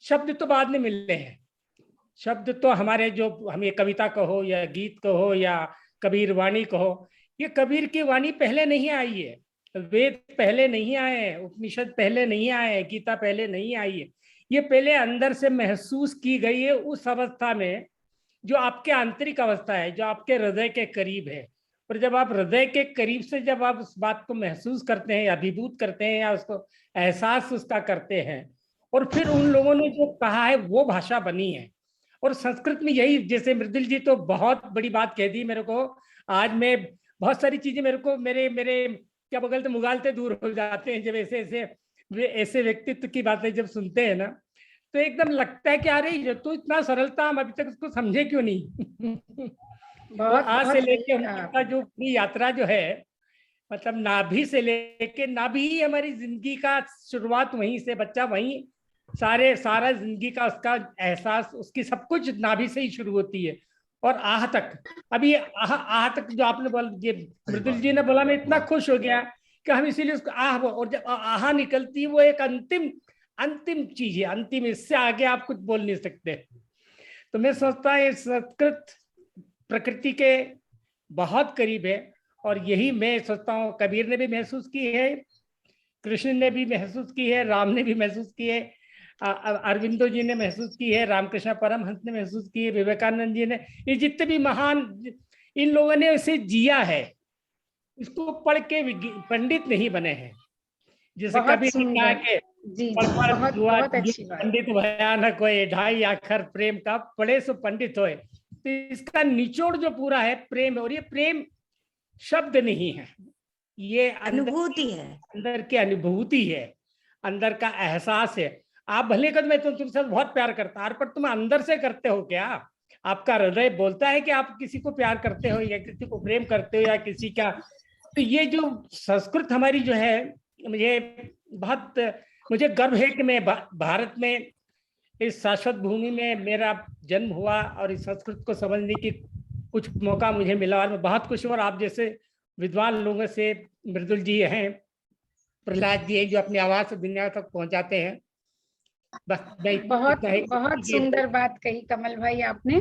शब्द तो बाद में मिले हैं, शब्द तो हमारे जो हम ये कविता कहो या गीत कहो या कबीर वाणी कहो, ये कबीर की वाणी पहले नहीं आई है, वेद पहले नहीं आए हैं, उपनिषद पहले नहीं आए हैं, गीता पहले नहीं आई है। ये पहले अंदर से महसूस की गई है उस अवस्था में जो आपके आंतरिक अवस्था है, जो आपके हृदय के करीब है। पर जब आप हृदय के करीब से जब आप उस बात को महसूस करते हैं या अभिभूत करते हैं या उसको एहसास उसका करते हैं, और फिर उन लोगों ने जो कहा है वो भाषा बनी है। और संस्कृत में यही, जैसे मृदुल जी तो बहुत बड़ी बात कह दी मेरे को, आज मैं बहुत सारी चीजें मेरे को मेरे क्या बगलते मुगालते दूर हो जाते हैं जब ऐसे व्यक्तित्व की बातें जब सुनते हैं ना, तो एकदम लगता है कि अरे तो इतना सरलता, हम अभी तक उसको समझे क्यों नहीं। बहुत आज से लेके हम जो पूरी यात्रा जो है, मतलब नाभि से लेके, नाभि ही हमारी जिंदगी का शुरुआत वहीं से, बच्चा वहीं सारा जिंदगी का उसका एहसास, उसकी सब कुछ नाभि से ही शुरू होती है और आह तक। अभी आह तक जो आपने बोला, ये मृदुल जी ने बोला, मैं इतना खुश हो गया कि हम इसीलिए उसको आह, और जब आह निकलती है वो एक अंतिम चीज है, अंतिम, इससे आगे आप कुछ बोल नहीं सकते। तो मैं सोचता है संस्कृत प्रकृति के बहुत करीब है, और यही मैं सोचता हूँ कबीर ने भी महसूस की है, कृष्ण ने भी महसूस की है, राम ने भी महसूस की है, अरविंदो जी ने महसूस की है, रामकृष्ण परमहंस ने महसूस की है, विवेकानंद जी ने, ये जितने भी महान इन लोगों ने इसे जिया है, इसको पढ़ के पंडित नहीं बने हैं। जैसे कबीर ने कहा कि पंडित भयानक होए, 2.5 अक्षर प्रेम का, पढ़े सो पंडित होए। तो इसका निचोड़ जो पूरा है प्रेम है, और ये प्रेम शब्द नहीं है, ये अनुभूति है, अंदर की अनुभूति है, अंदर का एहसास है। आप भले कद में तुमसे बहुत प्यार करता है, पर तुम अंदर से करते हो क्या? आपका हृदय बोलता है कि आप किसी को प्यार करते हो या किसी को प्रेम करते हो या किसी का। तो ये जो संस्कृत हमारी जो है, मुझे गर्व है कि मैं भारत में इस शाश्वत भूमि में मेरा जन्म हुआ और इस संस्कृत को समझने की कुछ मौका मुझे मिला, और मैं बहुत खुश हूँ। और आप जैसे विद्वान लोगों से, मृदुल जी हैं, प्रहलाद जी हैं, जो अपनी आवाज से दुनिया तक पहुंचाते हैं। बस बहुत सुंदर बात कही कमल भाई आपने।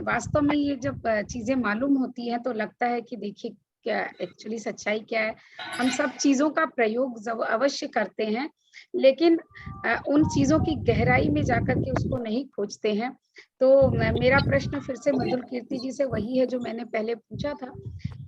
वास्तव में ये जब चीजें मालूम होती हैं तो लगता है कि देखिए क्या एक्चुअली सच्चाई क्या है। हम सब चीजों का प्रयोग अवश्य करते हैं, लेकिन उन चीजों की गहराई में जाकर के उसको नहीं खोजते हैं। तो मेरा प्रश्न फिर से मधुर कीर्ति जी से वही है जो मैंने पहले पूछा था,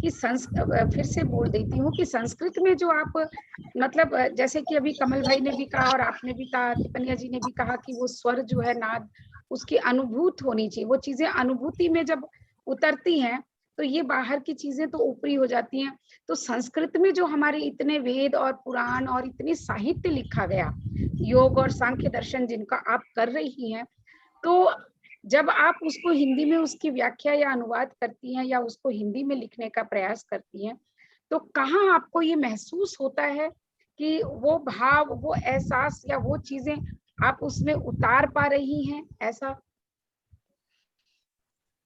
कि फिर से बोल देती हूँ कि संस्कृत में जो आप, मतलब जैसे कि अभी कमल भाई ने भी कहा और आपने भी कहा, टिपनिया जी ने भी कहा कि वो स्वर जो है, नाद, उसकी अनुभूत होनी चाहिए। वो चीजें अनुभूति में जब उतरती हैं तो ये बाहर की चीजें तो ऊपरी हो जाती हैं। तो संस्कृत में जो हमारे इतने वेद और पुराण और इतने साहित्य लिखा गया, योग और सांख्य दर्शन जिनका आप कर रही हैं, तो जब आप उसको हिंदी में उसकी व्याख्या या अनुवाद करती हैं या उसको हिंदी में लिखने का प्रयास करती हैं, तो कहाँ आपको ये महसूस होता है कि वो भाव, वो एहसास या वो चीजें आप उसमें उतार पा रही हैं? ऐसा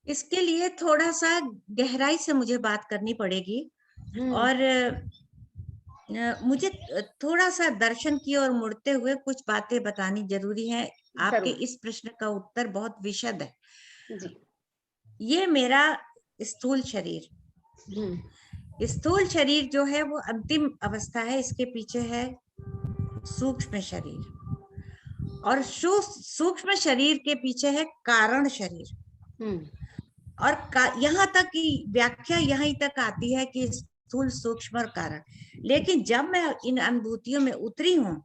इसके लिए थोड़ा सा गहराई से मुझे बात करनी पड़ेगी, और मुझे थोड़ा सा दर्शन की ओर मुड़ते हुए कुछ बातें बतानी जरूरी है। आपके इस प्रश्न का उत्तर बहुत विशद है जी। ये मेरा स्थूल शरीर, स्थूल शरीर जो है वो अंतिम अवस्था है, इसके पीछे है सूक्ष्म शरीर, और सूक्ष्म शरीर के पीछे है कारण शरीर। और यहाँ तक की व्याख्या यहीं तक आती है कि स्थूल, सूक्ष्म और कारण। लेकिन जब मैं इन अनुभूतियों में उतरी हूँ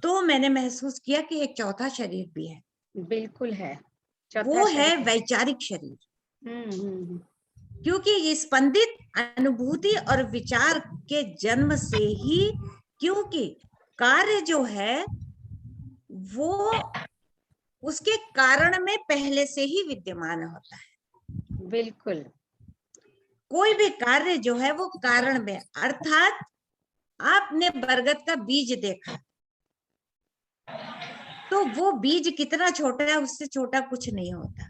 तो मैंने महसूस किया कि एक चौथा शरीर भी है। बिल्कुल है, वो है वैचारिक शरीर। क्योंकि स्पंदित अनुभूति और विचार के जन्म से ही, क्योंकि कार्य जो है वो उसके कारण में पहले से ही विद्यमान होता है। बिल्कुल, कोई भी कार्य जो है वो कारण में, अर्थात आपने बरगद का बीज देखा तो वो बीज कितना छोटा है, उससे छोटा कुछ नहीं होता,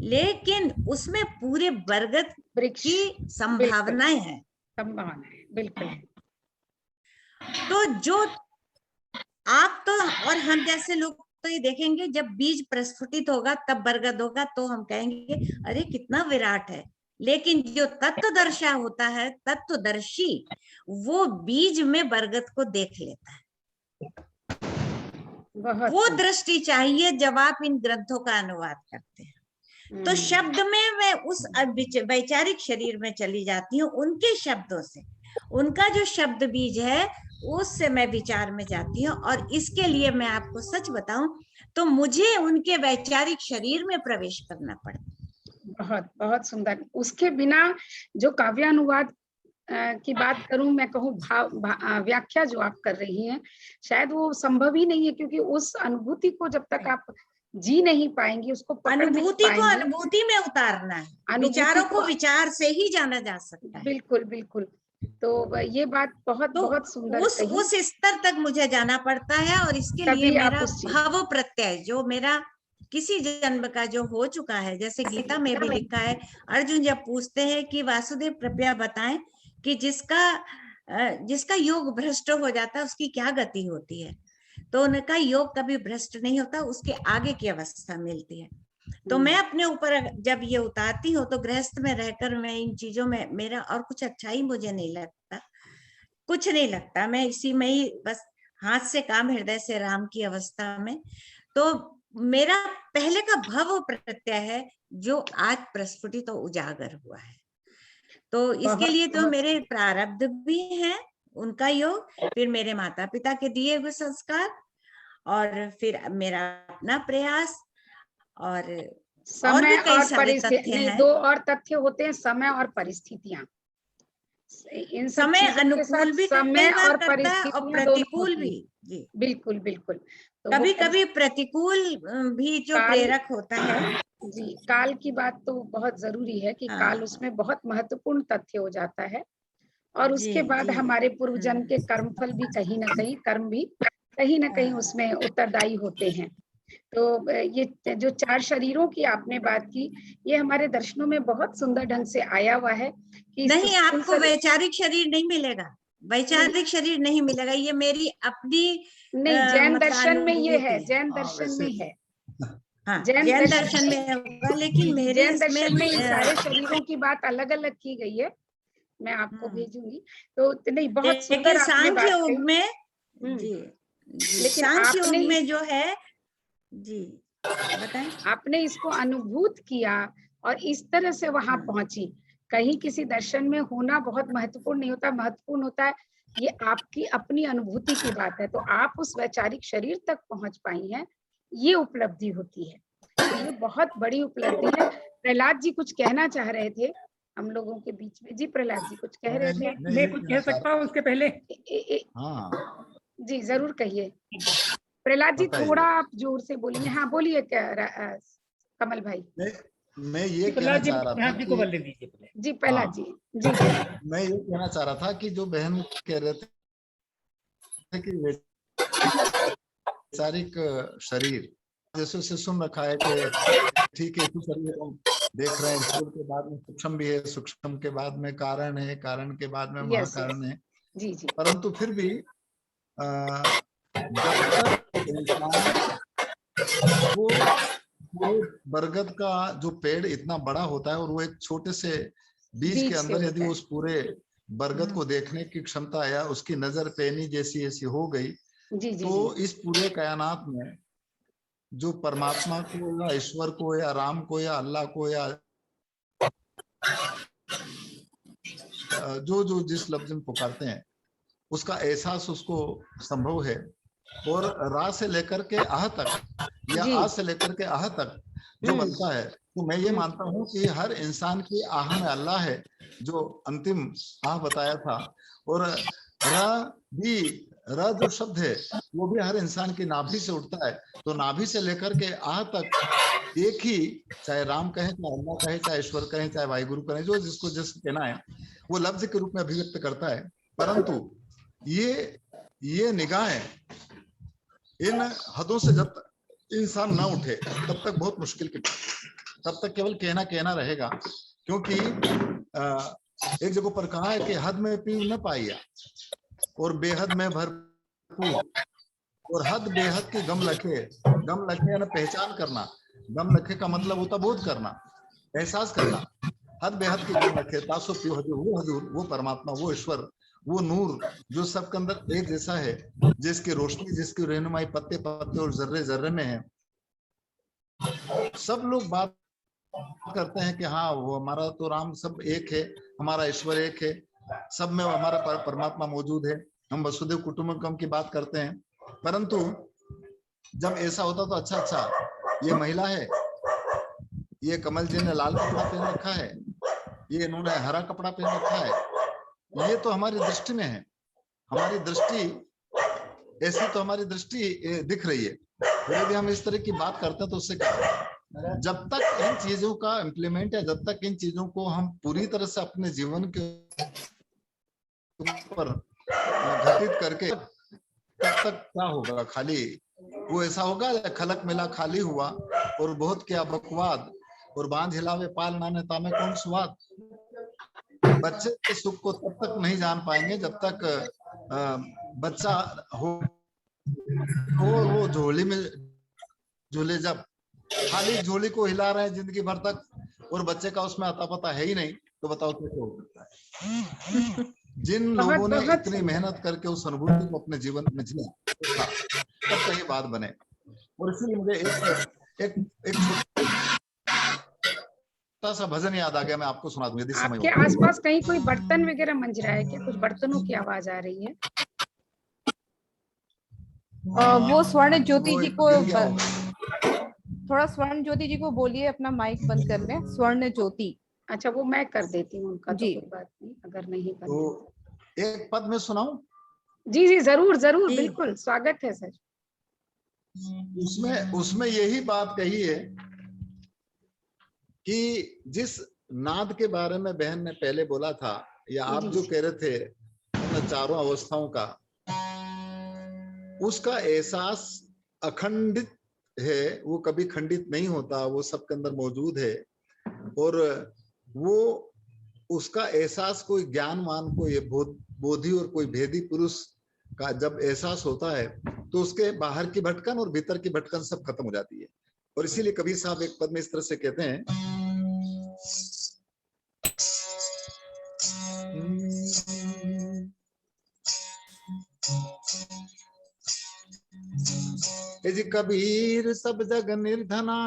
लेकिन उसमें पूरे बरगद की संभावनाएं हैं। बिल्कुल। तो जो आप तो और हम जैसे लोग तो ये देखेंगे, जब बीज प्रस्फुटित होगा तब बरगद होगा, तो हम कहेंगे अरे कितना विराट है। लेकिन जो तत्वदर्शी होता है, तत्वदर्शी, वो बीज में बरगद को देख लेता है। वो दृष्टि चाहिए जब आप इन ग्रंथों का अनुवाद करते हैं। तो शब्द में मैं उस वैचारिक शरीर में चली जाती हूँ, उनके शब्दों से, उनका जो शब्द बीज है उससे मैं विचार में जाती हूँ। और इसके लिए मैं आपको सच बताऊं तो मुझे उनके वैचारिक शरीर में प्रवेश करना पड़ता। बहुत बहुत सुंदर। उसके बिना जो काव्यानुवाद की बात करूं, मैं कहूं व्याख्या जो आप कर रही हैं, शायद वो संभव ही नहीं है, क्योंकि उस अनुभूति को जब तक आप जी नहीं पाएंगी, उसको अनुभूति को अनुभूति में उतारना है, विचारों को विचार से ही जाना जा सकता है। बिल्कुल बिल्कुल। तो ये बात बहुत सुंदर कही। उस स्तर तक मुझे जाना पड़ता है। और इसके लिए मेरा भाव प्रत्यय, जो मेरा किसी जन्म का जो हो चुका है, जैसे गीता में भी लिखा है, अर्जुन जब पूछते हैं कि वासुदेव कृपया बताएं कि जिसका योग भ्रष्ट हो जाता है उसकी क्या गति होती है, तो उनका योग कभी भ्रष्ट नहीं होता, उसके आगे की अवस्था मिलती है। तो मैं अपने ऊपर जब ये उतारती हूँ तो गृहस्थ में रहकर मैं इन चीजों में मेरा और कुछ अच्छा ही मुझे नहीं लगता, कुछ नहीं लगता। मैं इसी में ही बस हाथ से काम हृदय से राम की अवस्था में। तो मेरा पहले का भव प्रत्यय है जो आज प्रस्फुटित तो उजागर हुआ है। तो इसके लिए तो मेरे प्रारब्ध भी हैं, उनका योग, फिर मेरे माता पिता के दिए हुए संस्कार, और फिर मेरा अपना प्रयास, और समय भी कई और सारे तथ्य हैं। दो और तथ्य होते हैं, समय और परिस्थितियां। इन सब समय चीजों अनुकूल भी समय और परिस्थितियां और प्रतिकूल भी। जी बिल्कुल बिल्कुल। तो कभी कभी प्रतिकूल भी जो प्रेरक होता है। जी, काल की बात तो बहुत जरूरी है कि काल उसमें बहुत महत्वपूर्ण तथ्य हो जाता है। और उसके बाद हमारे पूर्व जन्म के कर्मफल भी कहीं ना कहीं, कर्म भी कहीं ना कहीं उसमें उत्तरदायी होते हैं। तो ये जो 4 शरीरों की आपने बात की, ये हमारे दर्शनों में बहुत सुंदर ढंग से आया हुआ है कि नहीं, आपको वैचारिक शरीर नहीं मिलेगा, वैचारिक शरीर नहीं मिलेगा, ये मेरी अपनी नहीं, जैन दर्शन में ये है, जैन दर्शन में है। हाँ, जैन दर्शन में होगा, लेकिन मेरे जैन दर्शन में सारे शरीरों की बात अलग अलग की गई है, मैं आपको भेजूंगी। तो नहीं, बहुत सुंदर आपने बात कही में। जी, लेकिन सांख्य योग में जो है, जी बताएं। आपने इसको अनुभूत किया और इस तरह से वहां पहुंची। कहीं किसी दर्शन में होना बहुत महत्वपूर्ण नहीं होता, महत्वपूर्ण होता है ये आपकी अपनी अनुभूति की बात है। तो आप उस वैचारिक शरीर तक पहुंच पाई हैं, ये उपलब्धि होती है। तो ये बहुत बड़ी उपलब्धि है। प्रहलाद जी कुछ कहना चाह रहे थे हम लोगों के बीच में। जी प्रहलाद जी कुछ कह रहे थे। मैं कुछ कह सकता हूँ उसके पहले? जी जरूर कहिए प्रहलाद जी, थोड़ा आप जोर से बोलिए। हाँ बोलिए कमल भाई। मैं ये कहना चाह रहा था कि जी प्रहलाद जी, जी मैं ये कहना चाह रहा था कि जो बहन कह रहे थे कि वैचारिक शरीर जैसे सुन रखा है कि ठीक है, शरीर हम देख रहे हैं, स्थूल के बाद में सूक्ष्म भी है, सूक्ष्म के बाद में कारण है, कारण के बाद में महाकारण है। जी जी। परंतु फिर भी जब तक इंसान वो बरगद का जो पेड़ इतना बड़ा होता है और वो एक छोटे से बीज के अंदर यदि उस पूरे बरगद को देखने की क्षमता या उसकी नजर पैनी जैसी ऐसी हो गई, तो इस पूरे कायनात में जो परमात्मा को या ईश्वर को या राम को या अल्लाह को या जो जो जिस लफ्ज में पुकारते हैं उसका एहसास उसको संभव है। और रा से लेकर के आह तक या आ से लेकर के आह तक जो बनता है, तो मैं ये मानता हूँ कि हर इंसान की आह में अल्लाह है, जो अंतिम आह बताया था। और र जो शब्द है वो भी हर इंसान की नाभि से उठता है। तो नाभि से लेकर के आह तक एक ही, चाहे राम कहें, चाहे अल्लाह कहें, चाहे ईश्वर कहें, चाहे वाहिगुरु कहें, जो जिसको जिसको कहना है वो लफ्ज के रूप में अभिव्यक्त करता है। परंतु ये निगाहें इन हदों से जब तक इंसान ना उठे तब तक बहुत मुश्किल की, तब तक केवल कहना कहना रहेगा। क्योंकि एक जगह पर कहा है कि हद में पी न पाइया और बेहद में भरपूर, और हद बेहद की गम लखे यानी पहचान करना। गम लखे का मतलब होता बोध करना, एहसास करना। हद बेहद की गम लखे तासो पियो हजूर, वो परमात्मा, वो ईश्वर, वो नूर जो सबके अंदर एक जैसा है, जिसकी रोशनी, जिसकी रहनुमाई पत्ते पत्ते और जर्रे जर्रे में है। सब लोग बात करते हैं कि हाँ वो हमारा तो राम सब एक है, हमारा ईश्वर एक है, सब में हमारा परमात्मा मौजूद है, हम वसुदेव कुटुंबकम की बात करते हैं। परंतु जब ऐसा होता तो अच्छा ये महिला है, ये कमल जी ने लाल कपड़ा पहन रखा है, ये इन्होंने हरा कपड़ा पहन रखा है, ये तो हमारी दृष्टि में है, हमारी दृष्टि ऐसी तो हमारी दृष्टि दिख रही है। यदि हम इस तरह की बात करते हैं तो उससे क्या, जब तक इन चीजों का इम्प्लीमेंट है, जब तक इन चीजों को हम पूरी तरह से अपने जीवन के ऊपर घटित करके, तब तक क्या होगा, खाली वो ऐसा होगा खलक मिला खाली हुआ और बहुत क्या बकवाद, और बांध हिलावे पाल नाने तामे कौन स्वाद। बच्चे के सुख को तब तक नहीं जान पाएंगे जब तक बच्चा हो वो झोली में झूले, जब खाली झोली को हिला रहे हैं जिंदगी भर तक और बच्चे का उसमें आता पता है ही नहीं, तो बताओ कैसे हो सकता है। जिन लोगों ने इतनी मेहनत करके उस अनुभूति को अपने जीवन में जिया तब कहीं बात बने। और इसलिए मुझे एक छोटा सा भजन याद आ गया, मैं आपको सुना दूं यदि समय हो। आपके आसपास कहीं कोई बर्तन वगैरह मंज रहा है क्या? कुछ बर्तनों की आवाज आ रही है? वो स्वर्ण ज्योति जी को थोड़ा स्वर्ण ज्योति जी को बोलिए अपना माइक बंद कर ले। स्वर्ण ज्योति, अच्छा वो मैं कर देती हूँ उनका, तो कोई बात नहीं अगर नहीं कर तो एक पद में सुनाऊं? जी जी जरूर जरूर, बिल्कुल स्वागत है सर। उसमें यही बात कही है कि जिस नाद के बारे में बहन ने पहले बोला था, या आप जो कह रहे थे उन चारों अवस्थाओं का, उसका एहसास अखंडित है, वो कभी खंडित नहीं होता, वो सबके अंदर मौजूद है। और वो उसका एहसास कोई ज्ञानवान को, ये बोधि और कोई भेदी पुरुष का जब एहसास होता है तो उसके बाहर की भटकन और भीतर की भटकन सब खत्म हो जाती है। और इसीलिए कबीर साहब एक पद में इस तरह से कहते हैं, जी कबीर सब जग निर्धना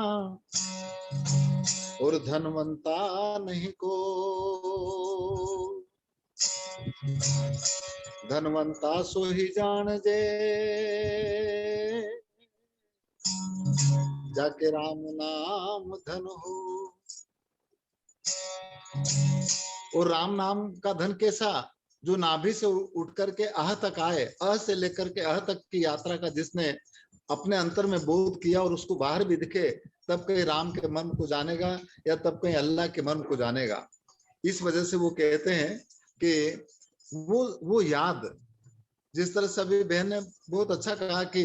और धनवंता नहीं को, धनवंता सो ही जान जे जाके राम नाम धन हो। और राम नाम का धन कैसा, जो नाभि से उठ करके आह तक आए, अह से लेकर के अह तक की यात्रा का जिसने अपने अंतर में बोध किया और उसको बाहर भी दिखे, तब कहीं राम के मन को जानेगा या तब कहीं अल्लाह के मन को जानेगा। इस वजह से वो कहते हैं कि वो याद, जिस तरह से अभी बहन ने बहुत अच्छा कहा कि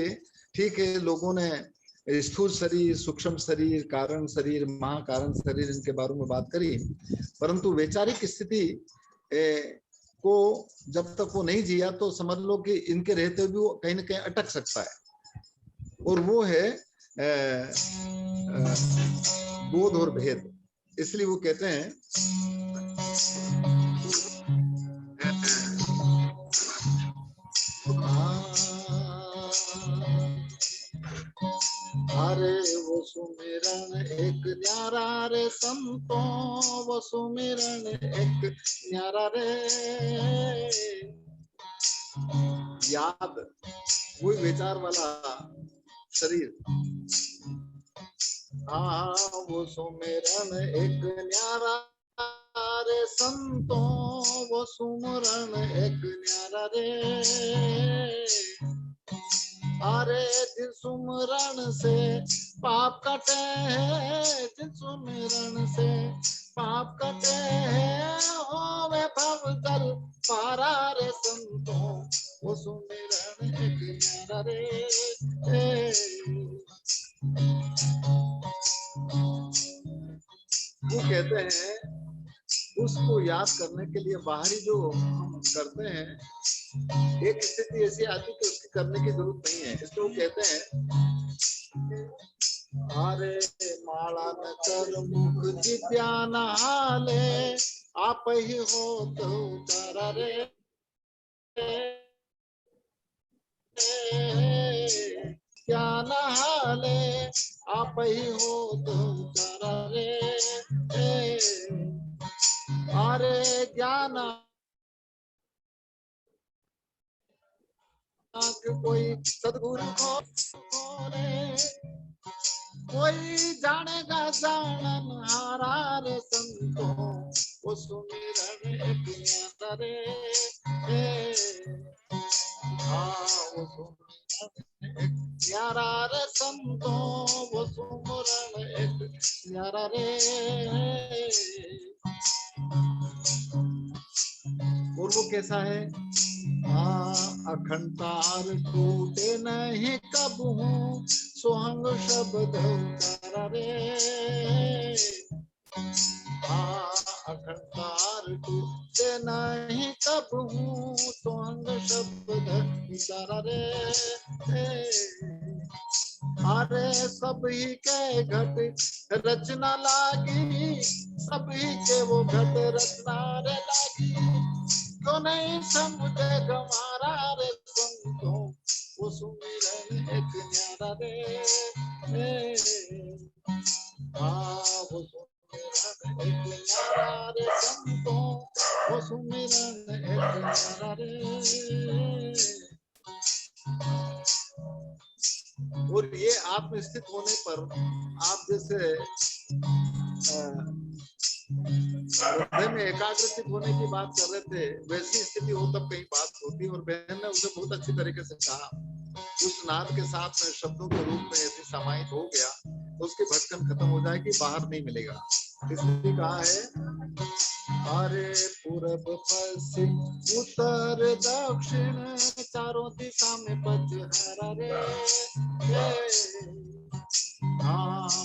ठीक है लोगों ने स्थूल शरीर, सूक्ष्म शरीर, कारण शरीर, महाकारण शरीर, इनके बारे में बात करी, परंतु वैचारिक स्थिति को जब तक वो नहीं जिया तो समझ लो कि इनके रहते हुए वो कहीं ना कहीं अटक सकता है। और वो है बोध और भेद। इसलिए वो कहते हैं अरे वो सुमिरन एक न्यारा रे संतों वो सुमिरन एक न्यारा रे। याद वही विचार वाला शरीर, वो सुमिरन एक न्यारा रे संतों वो सुमिरन एक न्यारा रे। अरे जिस सुमिरन से पाप कटे हैं, जिस सुमिरन से पाप कटे हैं, होवे भव जल पारा रे संतों वो सुमिरन एक न्यारा रे। वो कहते हैं उसको याद करने के लिए बाहरी जो हम करते हैं, एक स्थिति ऐसी आती कि उसकी करने की जरूरत नहीं है। इसलिए वो कहते हैं अरे माला न कर मुख जित्या नहाले, आप ही हो तो उतारा रे। क्या नहाले आप ही हो तो उतारा रे। अरे ज्ञान कोई सदगुरु को कोई जानेगा जानन हारा रे संतों वो सुमिरन एक न्यारा रे। वो सुमिरन एक न्यारा रे संतों वो सुमिरन एक न्यारा रे। और वो कैसा है? अखंड तार टूटे नहीं कब हूँ सोहंग शब्द उतारा रे। अखंड तार टूटे नहीं कब हूँ सोहंग शब्द उतारा रे। अरे सभी के घट रचना लागी, सभी के वो घट रचना रे लागी, तो नहीं समझे गमारा रे संतों वो सुमिरन एक न्यारा रे। वो सुमिरन एक न्यारा रे संतों वो सुमिरन एक न्यारा रे। और ये आत्मस्थित होने पर आप जैसे हृदय में एकाग्रचित होने की बात कर रहे थे, वैसी स्थिति हो तब कहीं बात होती। और बहन ने उसे बहुत अच्छी तरीके से कहा, उस नाद के साथ में शब्दों के रूप में यदि समाहित हो गया तो उसकी भटकन खत्म हो जाएगी, बाहर नहीं मिलेगा। इसलिए कहा है अरे पूरब पश्चिम उत्तर दक्षिण चारों दिशा में पचहरा रे।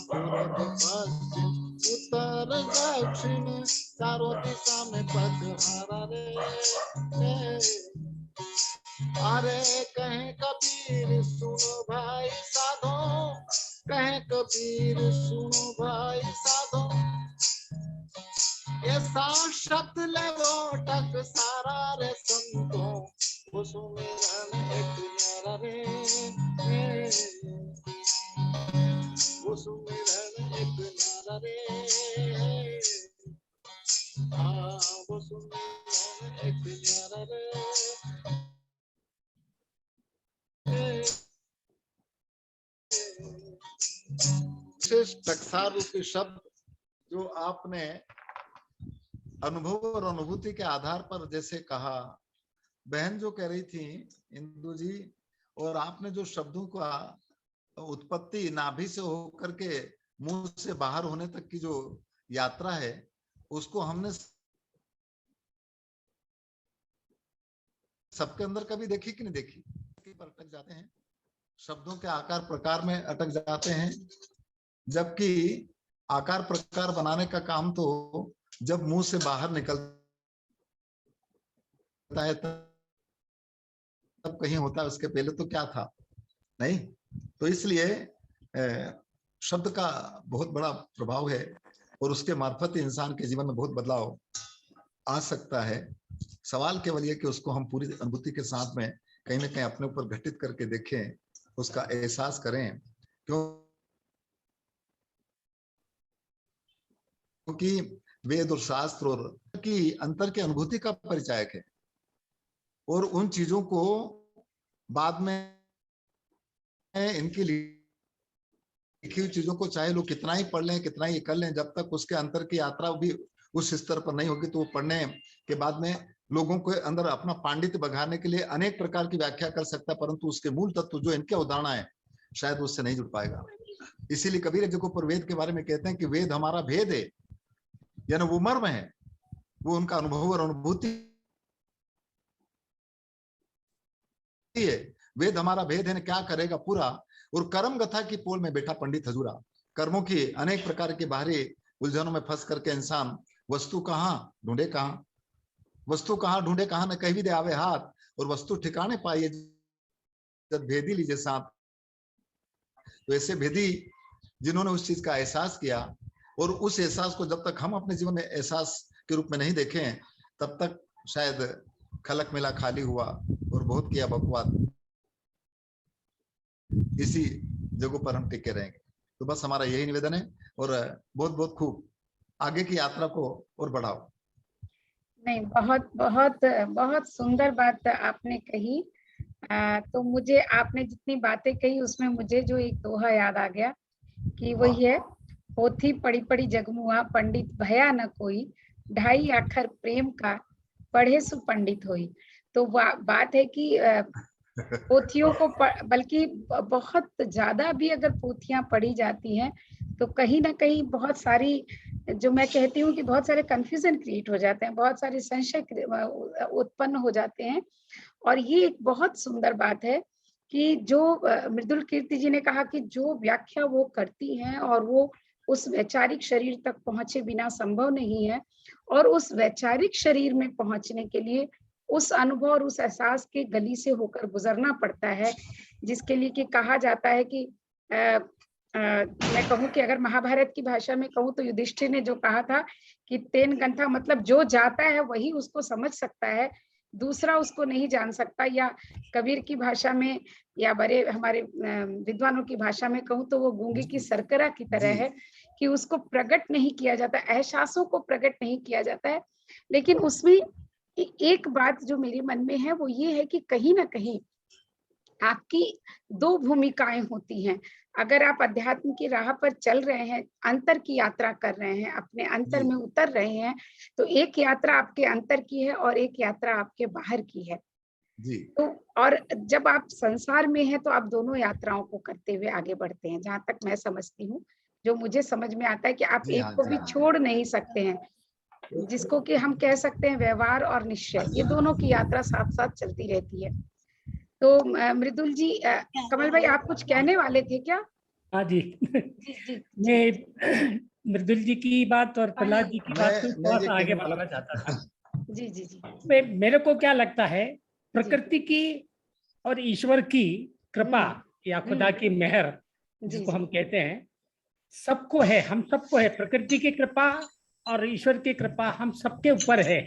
पूरब पश्चिम उत्तर दक्षिण चारों दिशा में पचहरा रे। अरे कहें कबीर सुनो भाई साधो, कहें कबीर सुनो भाई साधो, ऐसा शब्द ले वो टक सारा रे संतों वो सुमिरन एक न्यारा रे। वो सुमिरन एक न्यारा रे। वो सुमिरन एक न्यारा रे। विशेष टकसार रूपी शब्द जो आपने अनुभव और अनुभूति के आधार पर जैसे कहा, बहन जो कह रही थी इंदु जी, और आपने जो शब्दों का उत्पत्ति नाभि से होकर के मुंह से बाहर होने तक की जो यात्रा है, उसको हमने सबके अंदर कभी देखी कि नहीं देखी? पर अटक जाते हैं, शब्दों के आकार प्रकार में अटक जाते हैं, जबकि आकार प्रकार बनाने का काम तो जब मुंह से बाहर निकलता है तब कहीं होता है, उसके पहले तो क्या था? नहीं। तो इसलिए शब्द का बहुत बड़ा प्रभाव है और उसके मार्फत इंसान के जीवन में बहुत बदलाव आ सकता है। सवाल केवल ये कि उसको हम पूरी अनुभूति के साथ में कहीं ना कहीं अपने ऊपर घटित करके देखें, उसका एहसास करें। क्यों क्योंकि वेद और शास्त्र और की अंतर की अनुभूति का परिचायक है, और उन चीजों को बाद में इनकी लिखी हुई चीजों को चाहे लोग कितना ही पढ़ लें, कितना ही कर लें, जब तक उसके अंतर की यात्रा भी उस स्तर पर नहीं होगी तो वो पढ़ने के बाद में लोगों के अंदर अपना पांडित्य बघाने के लिए अनेक प्रकार की व्याख्या कर सकता है, परंतु उसके मूल तत्व जो इनके उदाहरण है शायद उससे नहीं जुड़ पाएगा। इसीलिए कबीर एक जगह पर वेद के बारे में कहते हैं कि वेद हमारा भेद है, यानी वो मर्म है, वो उनका अनुभव और अनुभूति है। वेद हमारा भेद है, क्या करेगा पूरा, और कर्म गथा की पोल में बैठा पंडित हजूरा। कर्मों की अनेक प्रकार के बाहरी उलझनों में फंस करके इंसान वस्तु कहाँ ढूंढे, कहाँ वस्तु कहाँ ढूंढे, कहाँ न कहीं भी दे आवे हाथ, और वस्तु ठिकाने पाइए जब भेदी लीजिए साथ। तो ऐसे भेदी जिन्होंने उस चीज का एहसास किया, और उस एहसास को जब तक हम अपने जीवन में एहसास के रूप में नहीं देखें तब तक शायद खलक मिला खाली हुआ और बहुत किया बकवाद, इसी जगह पर हम टिके रहेंगे। तो बस हमारा यही निवेदन है, और बहुत बहुत खूब आगे की यात्रा को और बढ़ाओ। नहीं, बहुत बहुत बहुत सुंदर बात आपने कही। तो मुझे आपने जितनी बातें कही उसमें मुझे जो एक दोहा याद आ गया कि वही है, पोथी पढ़ी पढ़ी जगमुआ, पंडित भया न कोई, 2.5 अक्षर प्रेम का, पढ़े सु पंडित होई। तो बात है कि पोथियों को बल्कि बहुत ज्यादा भी अगर पोथियां पढ़ी जाती हैं तो कहीं ना कहीं बहुत सारी, जो मैं कहती हूँ कि बहुत सारे कंफ्यूजन क्रिएट हो जाते हैं, बहुत सारे संशय उत्पन्न हो जाते हैं। और ये एक बहुत सुंदर बात है कि जो मृदुल कीर्ति जी ने कहा कि जो व्याख्या वो करती हैं और वो उस वैचारिक शरीर तक पहुंचे बिना संभव नहीं है, और उस वैचारिक शरीर में पहुंचने के लिए उस अनुभव और उस एहसास के गली से होकर गुजरना पड़ता है, जिसके लिए कि कहा जाता है कि मैं कहूँ कि अगर महाभारत की भाषा में कहूँ तो युधिष्ठिर ने जो कहा था कि तेन गंथा, मतलब जो जाता है वही उसको समझ सकता है, दूसरा उसको नहीं जान सकता। या कबीर की भाषा में या बड़े हमारे विद्वानों की भाषा में कहूँ तो वो गूंगे की सरकरा की तरह है कि उसको प्रकट नहीं किया जाता, एहसासों को प्रकट नहीं किया जाता है। लेकिन उसमें एक बात जो मेरे मन में है वो ये है कि कहीं ना कहीं आपकी 2 भूमिकाएं होती हैं। अगर आप अध्यात्म की राह पर चल रहे हैं, अंतर की यात्रा कर रहे हैं, अपने अंतर में उतर रहे हैं, तो एक यात्रा आपके अंतर की है और एक यात्रा आपके बाहर की है जी। तो और जब आप संसार में हैं तो आप दोनों यात्राओं को करते हुए आगे बढ़ते हैं, जहां तक मैं समझती हूँ, जो मुझे समझ में आता है कि आप एक को भी छोड़ नहीं सकते हैं, जिसको कि हम कह सकते हैं व्यवहार और निश्चय, ये दोनों की यात्रा साथ साथ चलती रहती है। तो मृदुल जी, कमल भाई आप कुछ कहने वाले थे क्या? हाँ जी, जी। मैं मृदुल जी की बात और प्रहलाद जी की बात को थोड़ा सा आगे बढ़ाना चाहता था। जी जी जी। मेरे को क्या लगता है, प्रकृति की और ईश्वर की कृपा या खुदा की मेहर जिसको हम कहते हैं, सबको है, हम सबको है। प्रकृति की कृपा और ईश्वर की कृपा हम सबके ऊपर है।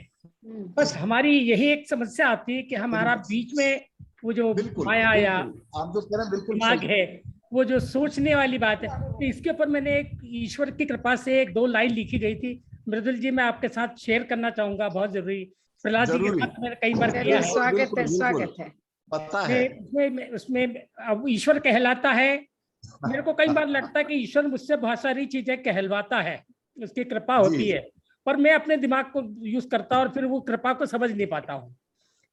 बस हमारी यही एक समस्या आती है कि हमारा बीच में वो जो माया या आप जो कह रहे हैं बिल्कुल दिमाग है, वो जो सोचने वाली बात है, तो इसके ऊपर मैंने एक ईश्वर की कृपा से 1-2 लाइन लिखी गई थी, मृदुल जी मैं आपके साथ शेयर करना चाहूंगा, बहुत जरूरी। प्रहलाद जी के साथ मैंने कई बार किया है। स्वागत है। पता है उसमें अब ईश्वर कहलाता है, मेरे को कई बार लगता है कि ईश्वर मुझसे बहुत सारी चीजें कहलवाता है, उसकी कृपा होती है, पर मैं अपने दिमाग को यूज करता हूँ और फिर वो कृपा को समझ नहीं पाता हूँ।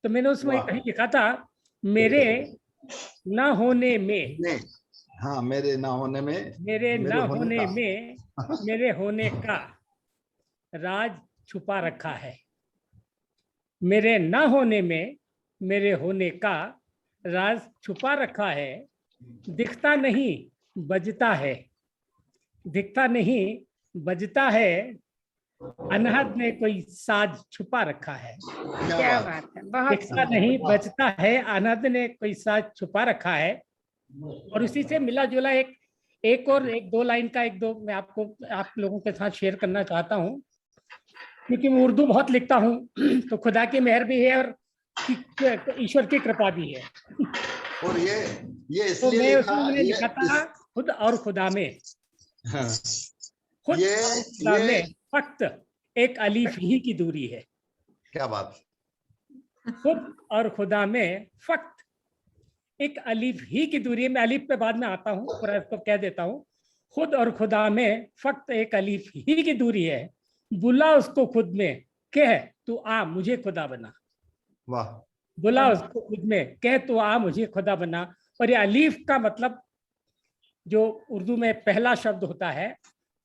तो मैंने उसमें कहीं लिखा था, मेरे न होने में, हाँ, मेरे न होने में, मेरे न होने में मेरे होने का राज छुपा रखा है। मेरे न होने में मेरे होने का राज छुपा रखा है। दिखता नहीं बजता है, दिखता नहीं बजता है, अनहद में कोई साज छुपा रखा है। क्या बात है, बहुत दिखता नहीं बजता है, अनहद ने कोई साज छुपा रखा है। और उसी से मिला जुला एक और 1-2 लाइन का 1-2 मैं आप लोगों के साथ शेयर करना चाहता हूँ, क्योंकि मैं उर्दू बहुत लिखता हूँ तो खुदा की मेहर भी है और ईश्वर की कृपा भी है। और ये तो मैं उसमें लिखा था खुद और खुदा में, खुद ये फक्त एक अलीफ ही की दूरी है। क्या बात। खुद और खुदा में फक्त एक अलीफ ही की दूरी है। मैं अलीफ पे बाद में आता हूँ, पूरा इसको कह देता हूँ। खुद और खुदा में फक्त एक अलीफ ही की दूरी है। बुला उसको खुद में, कह तू आ मुझे खुदा बना। वाह। बुला उसको खुद में, कह तू आ मुझे खुदा बना। और ये अलीफ का मतलब जो उर्दू में पहला शब्द होता है,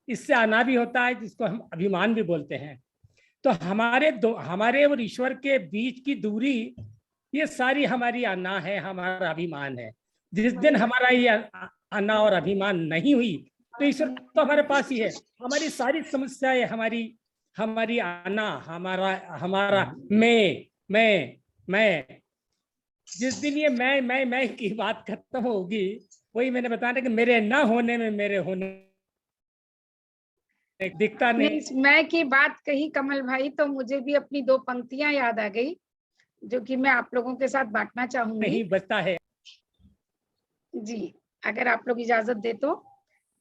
इससे आना भी होता है, जिसको हम अभिमान भी बोलते हैं। तो हमारे और ईश्वर के बीच की दूरी, ये सारी हमारी आना है, हमारा अभिमान है। जिस दिन हमारा ये आना और अभिमान नहीं हुई, तो ईश्वर तो हमारे पास ही है। हमारी सारी समस्याएं, हमारी आना, हमारा मैं जिस दिन ये मैं की बात खत्म होगी, वही मैंने बताया कि मेरे ना होने में मेरे होने दिखता नहीं। मैं की बात कही कमल भाई, तो मुझे भी अपनी 2 पंक्तियां याद आ गई, जो कि मैं आप लोगों के साथ बांटना चाहूंगी। नहीं बचता है जी, अगर आप लोग इजाजत दे तो।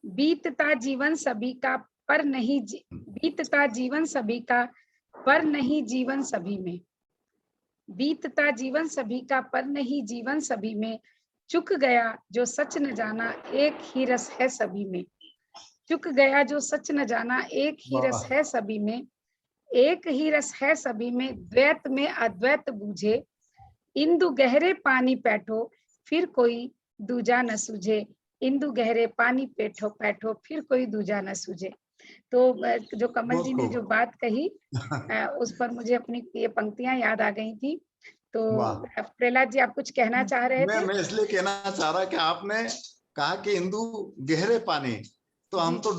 बीतता जीवन सभी का पर नहीं, बीतता जीवन सभी का पर नहीं जीवन सभी में। बीतता जीवन सभी का पर नहीं जीवन सभी में। चुक गया जो सच न जाना एक ही रस है सभी में। चुक गया जो सच न जाना एक ही रस है सभी में। एक ही रस है सभी में, द्वैत में अद्वैत बूझे। इंदु गहरे पानी पैठो फिर कोई दूजा न सूझे। इंदु गहरे पानी पैठो फिर कोई दूजा न सूझे। तो जो कमल जी ने जो बात कही, उस पर मुझे अपनी ये पंक्तियां याद आ गई थी। तो प्रहलाद जी, आप कुछ कहना चाह रहे थे? मैं इसलिए कहना चाह रहा कि आपने कहा कि इंदु गहरे पानी, तो हम तो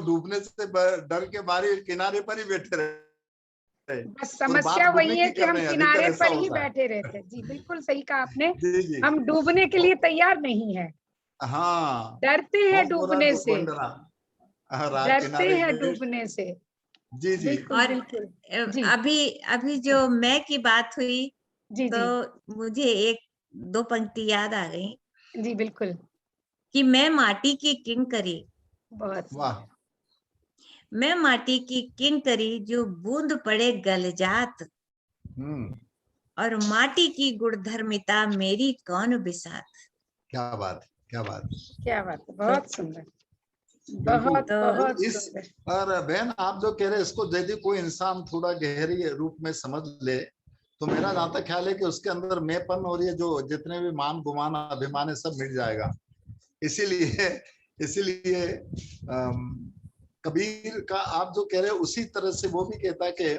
डूबने से डर के बारे किनारे पर ही बैठे रहे। बस समस्या वही है कि हम किनारे पर ही बैठे रहते। जी बिल्कुल सही कहा आपने। जी। हम डूबने के लिए तैयार नहीं है। हाँ, डरते हैं डूबने से, डरते हैं डूबने से। जी जी। बिल्कुल, और बिल्कुल। जी। अभी जो मैं की बात हुई, जी, तो मुझे 1-2 पंक्ति याद आ गई। जी बिल्कुल। कि मैं माटी की किंकरी, बहुत वाह। मैं माटी की किंकरी जो बूंद पड़े गल जात। और माटी की गुणधर्मिता मेरी कौन बिसात। क्या बात, क्या बात, क्या बात, बहुत सुंदर, बहुत बहुत सुंदर। और बहन, आप जो कह रहे हैं, इसको यदि कोई इंसान थोड़ा गहरी रूप में समझ ले, तो मेरा जहां तक ख्याल है कि उसके अंदर मैंपन और ये जो जितने भी मान गुमान अभिमान है, सब मिट जाएगा। इसीलिए कबीर का आप जो कह रहे हैं, उसी तरह से वो भी कहता है कि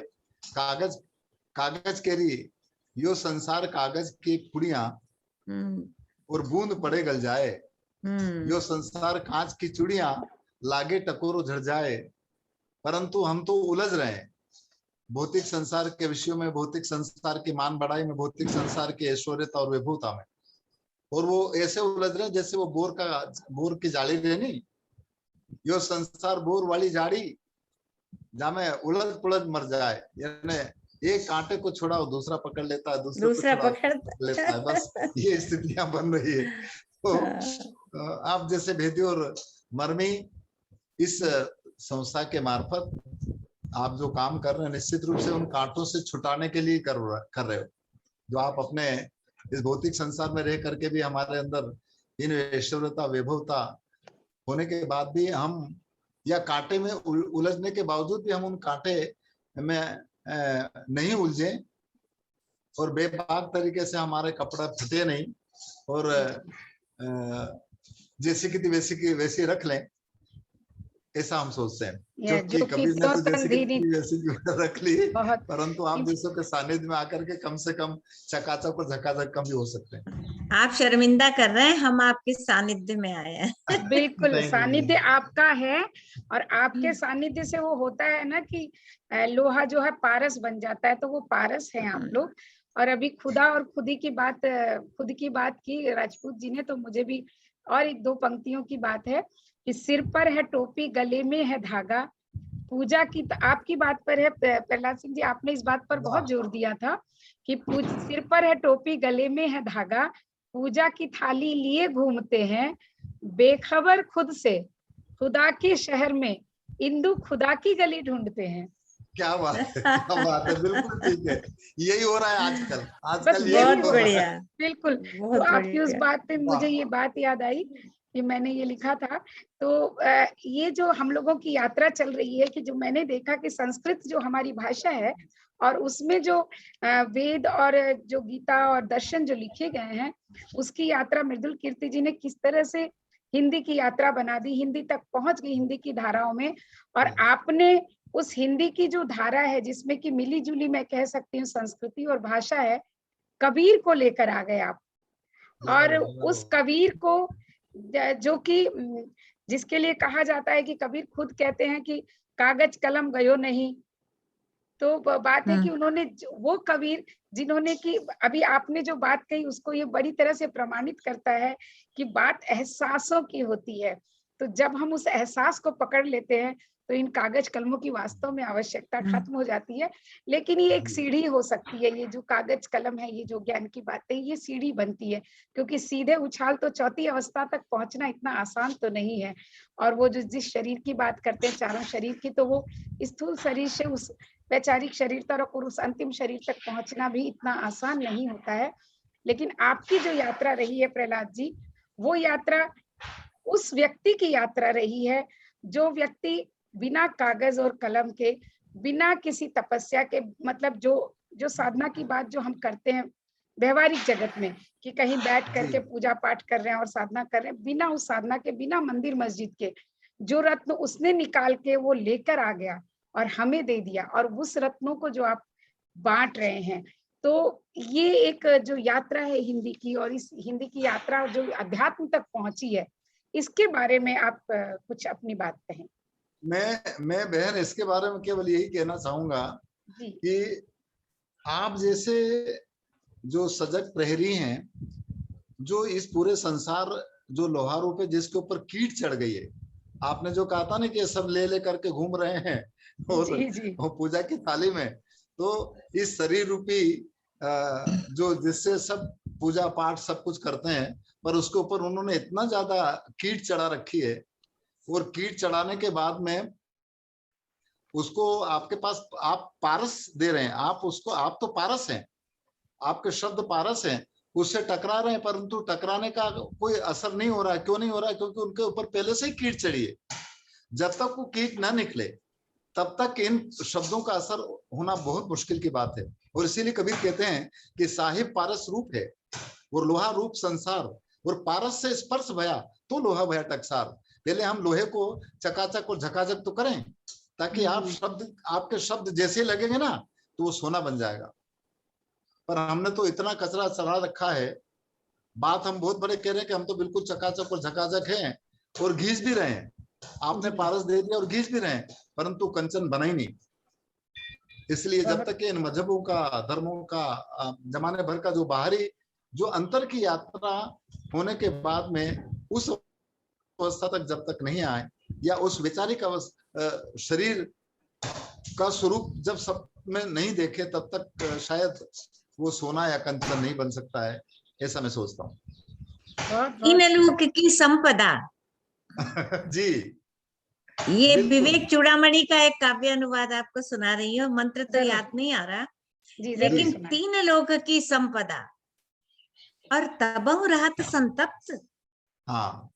कागज केरी यो संसार कागज की पुड़िया और बूंद पड़े गल जाए। यो संसार कांच की चूड़ियां लागे टकोरो झड़ जाए। परंतु हम तो उलझ रहे हैं भौतिक संसार के विषयों में, भौतिक संसार की मान बढ़ाई में, भौतिक संसार की ऐश्वर्यता और विभुता में। और वो ऐसे उलझ रहे हैं जैसे वो बोर की जाली रहनी, यो संसार बोर वाली जाड़ी, जहाँ में उलझ पुलझ मर जाए। यानी एक कांटे को छोड़ाओ दूसरा पकड़ लेता है, दूसरा पकड़ लेता है। बस ये स्थितियां बन रही है। तो आप जैसे भेदी और मरमी इस संस्था के मार्फत आप जो काम कर रहे हैं, निश्चित रूप से उन कांटों से छुटाने के लिए कर रहे हो, जो आप अपने इस भौतिक संसार में रह करके भी हमारे अंदर इन ऐश्वर्यता वैभवता होने के बाद भी हम, या कांटे में उलझने के बावजूद भी हम उन कांटे में नहीं उलझे और बेबाक तरीके से हमारे कपड़ा फटे नहीं, और जैसी की वैसी रख लें, ऐसा हम सोचते हैं। जो कबीर ने तो जैसी रख ली, परंतु आप जैसों के सानिध्य में आकर के कम से कम चकाचक और झकाझक कम भी हो सकते हैं। आप शर्मिंदा कर रहे हैं, हम आपके सानिध्य में आए हैं। बिल्कुल, सानिध्य आपका है। और आपके सानिध्य से वो होता है ना कि लोहा जो है पारस बन जाता है, तो वो पारस है आप लोग। और अभी खुदा और खुद की बात की राजपूत जी ने, तो मुझे भी और 1-2 पंक्तियों की बात है कि सिर पर है टोपी गले में है धागा। पूजा की आपकी बात पर है प्रहलाद सिंह जी, आपने इस बात पर बहुत जोर दिया था कि सिर पर है टोपी गले में है धागा, पूजा की थाली लिए घूमते हैं बेखबर खुद से, खुदा के शहर में इंदु खुदा की गली ढूंढते हैं। क्या बात है, क्या बात है, बिल्कुल ठीक है, यही हो रहा है आजकल, आजकल बस यही बहुत हो रहा बढ़िया, है। बिल्कुल। बहुत तो आपकी उस बढ़िया। बात पे मुझे ये बात याद आई कि मैंने ये लिखा था। तो ये जो हम लोगों की यात्रा चल रही है, कि जो मैंने देखा कि संस्कृत जो हमारी भाषा है, और उसमें जो वेद और जो गीता और दर्शन जो लिखे गए हैं, उसकी यात्रा मृदुल कीर्ति जी ने किस तरह से हिंदी की यात्रा बना दी, हिंदी तक पहुंच गई, हिंदी की धाराओं में। और आपने उस हिंदी की जो धारा है, जिसमें कि मिली जुली मैं कह सकती हूँ संस्कृति और भाषा है, कबीर को लेकर आ गए आप। और उस कबीर को जो कि जिसके लिए कहा जाता है कि कबीर खुद कहते हैं कि कागज कलम गयो नहीं। तो बात है कि उन्होंने वो कबीर जिन्होंने कि अभी आपने जो बात कही उसको ये बड़ी तरह से प्रमाणित करता है कि बात एहसासों की होती है। तो जब हम उस एहसास को पकड़ लेते हैं तो इन कागज कलमों की वास्तव में आवश्यकता खत्म हो जाती है। लेकिन ये एक सीढ़ी हो सकती है, ये जो कागज कलम है, ये जो ज्ञान की बातें, ये सीढ़ी बनती है, क्योंकि सीधे उछाल तो चौथी अवस्था तक पहुंचना इतना आसान तो नहीं है। और वो जो जिस शरीर की बात करते हैं, चारों शरीर की, तो वो स्थूल शरीर से उस वैचारिक शरीर तक और उस अंतिम शरीर तक पहुंचना भी इतना आसान नहीं होता है। लेकिन आपकी जो यात्रा रही है प्रहलाद जी, वो यात्रा उस व्यक्ति की यात्रा रही है जो व्यक्ति बिना कागज और कलम के, बिना किसी तपस्या के, मतलब जो साधना की बात जो हम करते हैं व्यवहारिक जगत में, कि कहीं बैठ करके पूजा पाठ कर रहे हैं और साधना कर रहे हैं, बिना उस साधना के, बिना मंदिर मस्जिद के, जो रत्न उसने निकाल के वो लेकर आ गया और हमें दे दिया, और उस रत्नों को जो आप बांट रहे हैं। तो ये एक जो यात्रा है हिंदी की, और इस हिंदी की यात्रा जो अध्यात्म तक पहुंची है, इसके बारे में आप कुछ अपनी बात कहें। मैं बहन इसके बारे में केवल यही कहना चाहूंगा कि आप जैसे जो सजग प्रहरी हैं, जो इस पूरे संसार जो लोहा रूप है जिसके ऊपर कीट चढ़ गई है, आपने जो कहा था ना कि सब ले करके घूम रहे हैं और पूजा की थाली में, तो इस शरीर रूपी जो जिससे सब पूजा पाठ सब कुछ करते हैं, पर उसके ऊपर उन्होंने इतना ज्यादा कीट चढ़ा रखी है। और कीट चढ़ाने के बाद में उसको आपके पास आप पारस दे रहे हैं, आप उसको, आप तो पारस हैं, आपके शब्द पारस हैं, उससे टकरा रहे हैं, परंतु टकराने का कोई असर नहीं हो रहा है। क्यों नहीं हो रहा है? क्योंकि उनके ऊपर पहले से ही कीट चढ़ी है। जब तक वो कीट ना निकले तब तक इन शब्दों का असर होना बहुत मुश्किल की बात है। और इसीलिए कबीर कहते हैं कि साहिब पारस रूप है और लोहा रूप संसार, और पारस से स्पर्श भया तो लोहा भया टकसार। पहले हम लोहे को चकाचक और झकाझक तो करें, ताकि आप शब्द, आपके शब्द जैसे लगेंगे ना तो वो सोना बन जाएगा। पर हमने तो इतना कचरा चढ़ा रखा है, बात हम बहुत बड़े कह रहे हैं कि हम तो बिल्कुल चकाचक और झकाझक हैं और घीस भी रहे हैं। आपने पारस दे दिया और घीस भी रहे हैं, परंतु कंचन बना ही नहीं। इसलिए जब तक इन मजहबों का, धर्मों का, जमाने भर का जो बाहरी, जो अंतर की यात्रा होने के बाद में उस अवस्था तक जब तक नहीं आए, या उस वैचारिक शरीर का स्वरूप जब सब में नहीं देखे, तब तक शायद वो सोना या कंचन नहीं बन सकता है, ऐसा मैं सोचता हूँ। इन लोक की संपदा जी, ये विवेक चूड़ामणि का एक काव्य अनुवाद आपको सुना रही हूँ। मंत्र तो याद नहीं आ रहा, लेकिन तीन लोक की संपदा और तबहु रहत संतप्त, हाँ,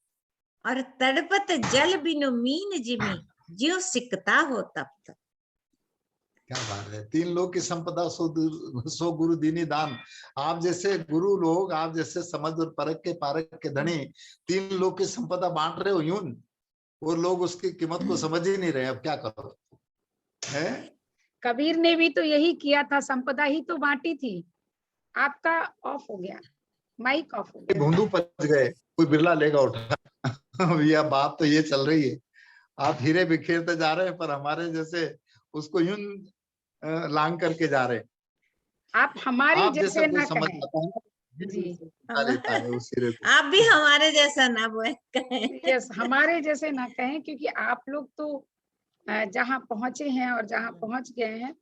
और तड़पत जल बिनु मीन जिमी, ज्यों सिकता हो तप्त। क्या बात है। तीन लोग की संपदा सो गुरु दीनी दान। आप जैसे गुरु लोग, आप जैसे समझ और परख के पारक के धनी, तीन लोग की संपदा बांट रहे हो यूं, और लोग उसकी कीमत को समझ ही नहीं रहे। अब क्या करो है? कबीर ने भी तो यही किया था, संपदा ही तो बांटी थी। आपका ऑफ हो गया, माइक ऑफ हो गया। भोंदू पच गए, कोई बिरला लेगा उठा। भैया बात तो ये चल रही है, आप हीरे बिखेरते जा रहे हैं, पर हमारे जैसे उसको यूं लांग करके जा रहे हैं। आप हमारे जैसे ना समझ कहें जी, आप भी हमारे जैसा ना कहें। यस, हमारे जैसे ना कहें, क्योंकि आप लोग तो जहाँ पहुंचे हैं और जहाँ पहुंच गए हैं।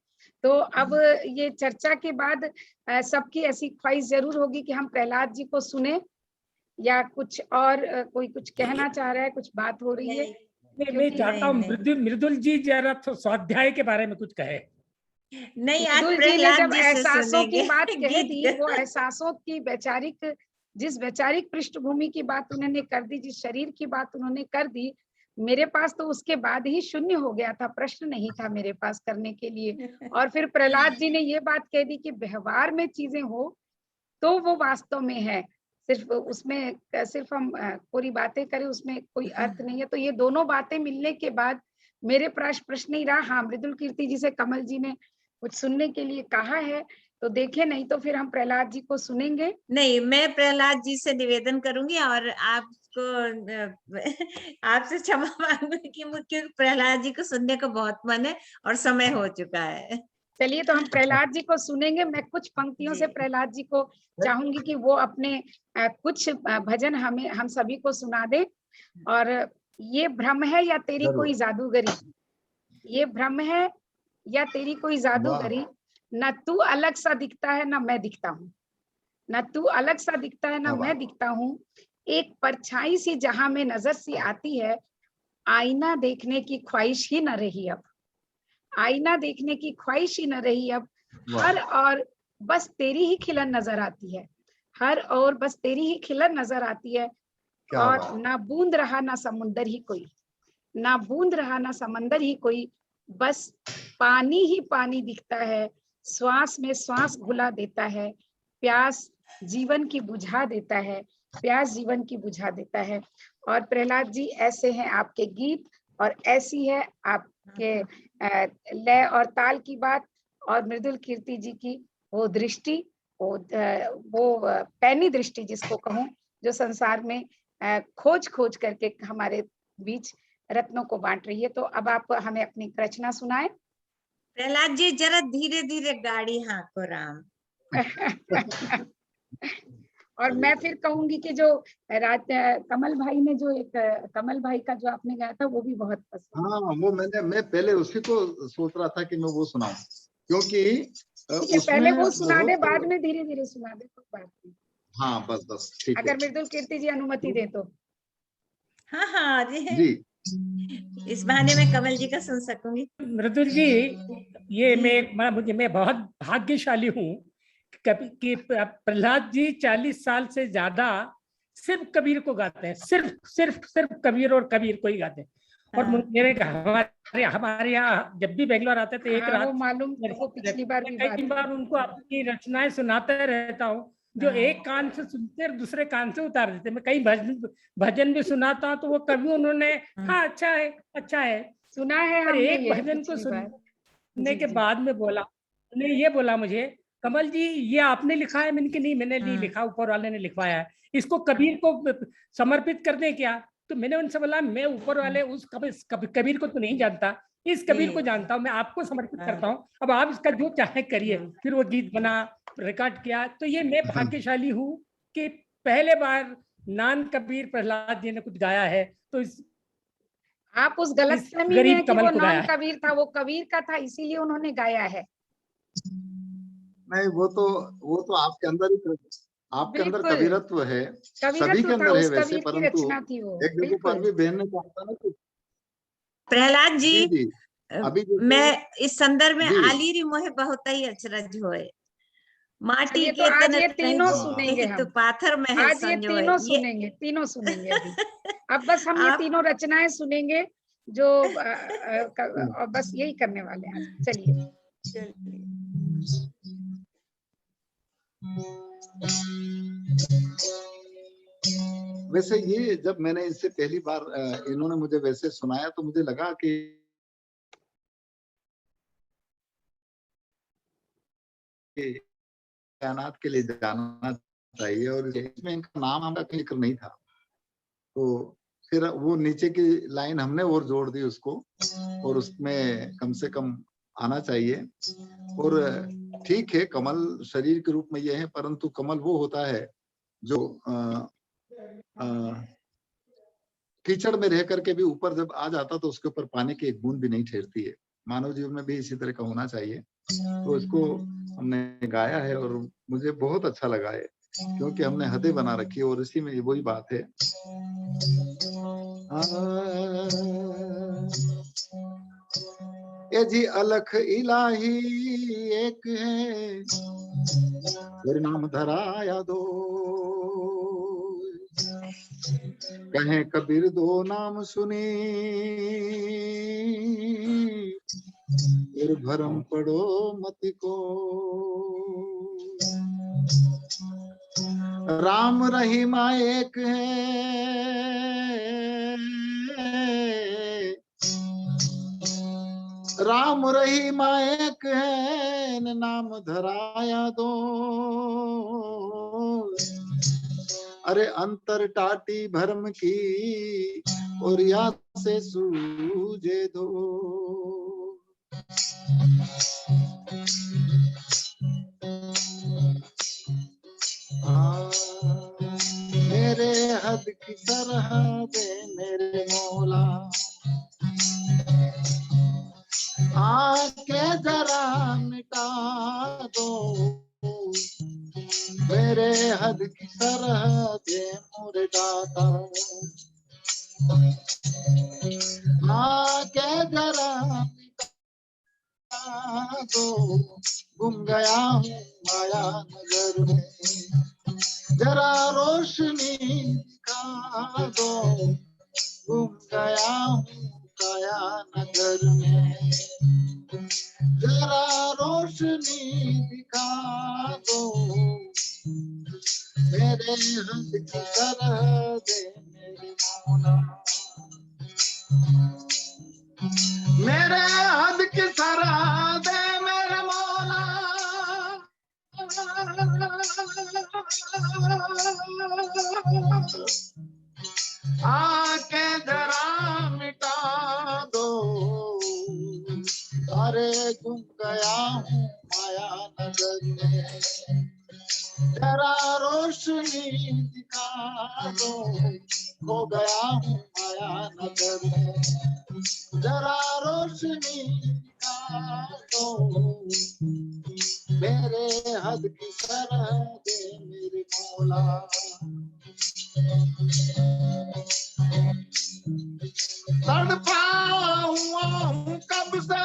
तो अब ये चर्चा के बाद सबकी ऐसी ख्वाहिश जरूर होगी कि हम प्रहलाद जी को सुने, या कुछ और कोई कुछ कहना चाह रहा है, कुछ बात हो रही है। मैं चाहता हूँ मृदुल जी जरा स्वाध्याय के बारे में कुछ कहे। नहीं, आज मृदुल जी ने जब प्रहलाद जी से एहसासों की सुनेंगे बात कह गीत। दी, वो एहसासों की जिस वैचारिक पृष्ठभूमि की बात उन्होंने कर दी, जिस शरीर की बात उन्होंने कर दी, मेरे पास तो उसके बाद ही शून्य हो गया था, प्रश्न नहीं था मेरे पास करने के लिए। और फिर प्रहलाद जी ने ये बात कह दी कि व्यवहार में चीजें हो तो वो वास्तव में है, सिर्फ उसमें सिर्फ हम पूरी बातें करें उसमें कोई अर्थ नहीं है। तो ये दोनों बातें मिलने के बाद मेरे प्रश्न ही रहा। हाँ, मृदुल कीर्ति जी से कमल जी ने कुछ सुनने के लिए कहा है तो देखे, नहीं तो फिर हम प्रहलाद जी को सुनेंगे। नहीं, मैं प्रहलाद जी से निवेदन करूंगी और आपको आपसे क्षमा मांगूंगी कि मुझे प्रहलाद जी को सुनने का बहुत मन है और समय हो चुका है। चलिए, तो हम प्रहलाद जी को सुनेंगे। मैं कुछ पंक्तियों से प्रहलाद जी को चाहूंगी कि वो अपने कुछ भजन हम सभी को सुना दे। और ये भ्रम है या तेरी कोई जादूगरी, ये भ्रम है या तेरी कोई जादूगरी, न तू अलग सा दिखता है न मैं दिखता हूँ, न तू अलग सा दिखता है न मैं दिखता हूँ, एक परछाई सी जहां में नजर सी आती है, आईना देखने की ख्वाहिश ही न रही अब, आईना देखने की ख्वाहिश ही न रही अब, हर और बस तेरी ही खिलन नजर आती है, हर और बस तेरी ही खिलन नजर आती है। और ना बूंद रहा ना समुंदर ही कोई, ना बूंद रहा ना समंदर ही कोई, बस पानी ही पानी दिखता है, श्वास में श्वास घुला देता है, प्यास जीवन की बुझा देता है, प्यास जीवन की बुझा देता है। और प्रहलाद जी, ऐसे हैं आपके गीत और ऐसी है आपके लय और ताल की बात, और मृदुल कीर्ति जी की वो दृष्टि, वो पैनी दृष्टि जिसको कहूं, जो संसार में खोज खोज करके हमारे बीच रत्नों को बांट रही है। तो अब आप हमें अपनी रचना सुनाएं। प्रहलाद जी, जरा धीरे धीरे गाड़ी हाँको राम। और मैं फिर कहूंगी कि जो कमल भाई ने जो कमल भाई का जो आपने गाया था वो भी बहुत पसंद। हाँ, वो मैं पहले उसी को सोच रहा था कि मैं वो सुनाऊं, क्योंकि पहले वो सुना दे, बाद में धीरे धीरे सुना दे, कोई बात नहीं। हाँ, बस ठीक है। अगर मृदुल कीर्ति जी अनुमति दे तो। हाँ हाँ जी, इस बहाने में कमल जी का सुन सकूंगी। मृदुल जी, ये मैं बहुत भाग्यशाली हूँ कि प्रहलाद जी 40 साल से ज्यादा सिर्फ कबीर को गाते हैं, सिर्फ कबीर और कबीर को ही गाते हैं। और मेरे हमारे यहाँ जब भी बेंगलोर आते थे, एक रात मालूम, पिछली बार भी कई बार उनको अपनी रचनाएं सुनाते रहता हूँ, जो एक कान से सुनते और दूसरे कान से उतार देते। मैं कई भजन भी सुनाता हूँ तो वो कभी उन्होंने हाँ अच्छा है सुना है। और एक भजन को सुनने के बाद में ये बोला मुझे, कमल जी ये आपने लिखा है? मैंने कि नहीं, मैंने नहीं लिखा, ऊपर वाले ने लिखवाया है, इसको कबीर को समर्पित कर दे क्या? तो मैंने उनसे बोला, मैं ऊपर वाले उस कबीर को तो नहीं जानता, इस कबीर को जानता हूँ, मैं आपको समर्पित करता हूँ, अब आप इसका जो चाहे करिए। फिर वो गीत बना, रिकॉर्ड किया। तो ये मैं भाग्यशाली हूँ कि पहले बार नान कबीर प्रहलाद जी ने कुछ गाया है। तो आप उस गलतफहमी में कि वो नान कबीर था, वो कबीर का था, इसीलिए उन्होंने गाया है। नहीं, वो तो आपके अंदर कबीरत्व है, सभी के अंदर है वैसे, परंतु एक जगह पर भी बहन ने कहा ना कि प्रहलाद जी, अभी मैं इस संदर्भ में आलीरी मोहे बहुत ही अचरज होए, माटी के आज ये तीनों सुनेंगे हम, तो पाथर में है, आज ये तीनों सुनेंगे अभी। अब बस हम ये तीनों रचनाएं सुनेंगे जो और बस यही करने वाले हैं आज। चलिए। वैसे ये जब मैंने इससे पहली बार इन्होंने मुझे वैसे सुनाया तो मुझे लगा कि कायनात के लिए जाना चाहिए, और इसमें इनका नाम हमारा जिक्र नहीं था, तो फिर वो नीचे की लाइन हमने और जोड़ दी उसको, और उसमें कम से कम आना चाहिए। और ठीक है, कमल शरीर के रूप में ये है, परंतु कमल वो होता है जो कीचड़ में रह करके भी ऊपर जब आ जाता तो उसके ऊपर पानी की एक बूंद भी नहीं ठहरती है। मानव जीवन में भी इसी तरह का होना चाहिए। तो इसको हमने गाया है और मुझे बहुत अच्छा लगा है, क्योंकि हमने हदें बना रखी है, और इसी में वही बात है। ये जी अलख इलाही एक है, फिर नाम धराया दो, कहें कबीर दो नाम सुनी, फिर भरम पड़ो मति को। राम रहीमा एक है, राम रहीमा एक है, नाम धराया दो, अरे अंतर टाटी भरम की और या से सूझे दो। मेरे हद की सरहदे मेरे मौला, आके जरा मिटा दो, मेरे हद की सरहदे मोरे दाता, आके जरा मिटा दो, गुम गया हूँ माया नगर में, जरा रोशनी दिखा दो, गुम गया हूँ काया नगर में, जरा रोशनी दिखा दो, मेरे हद की सरहदे मेरे मौला, मेरे हद की सरहदे मेरे मौला, आके जरा मिटा दो, अरे गुम गया हूँ माया नगर में, जरा रोशनी दिखा दो, खो गया हूँ माया नगर में, जरा रोशनी दिखा दो, मेरे हद की सरहदे मेरे मौला। तड़पा हुआ हूँ कब से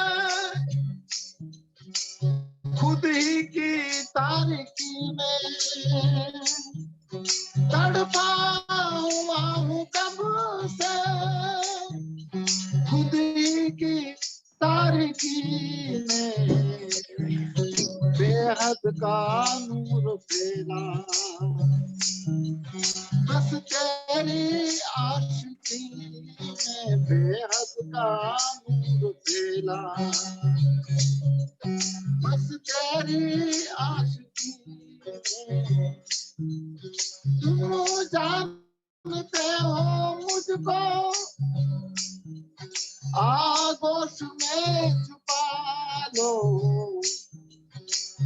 खुद ही की तारीकी में, तड़पा हुआ हूँ कब से खुद ही की तारीकी में, बेहद का नूर फैला, बस तेरी आशिकी में, बेहद का नूर फैला, बस तेरी आशिकी में, तुम जानते हो मुझको आगोश में छुपा लो,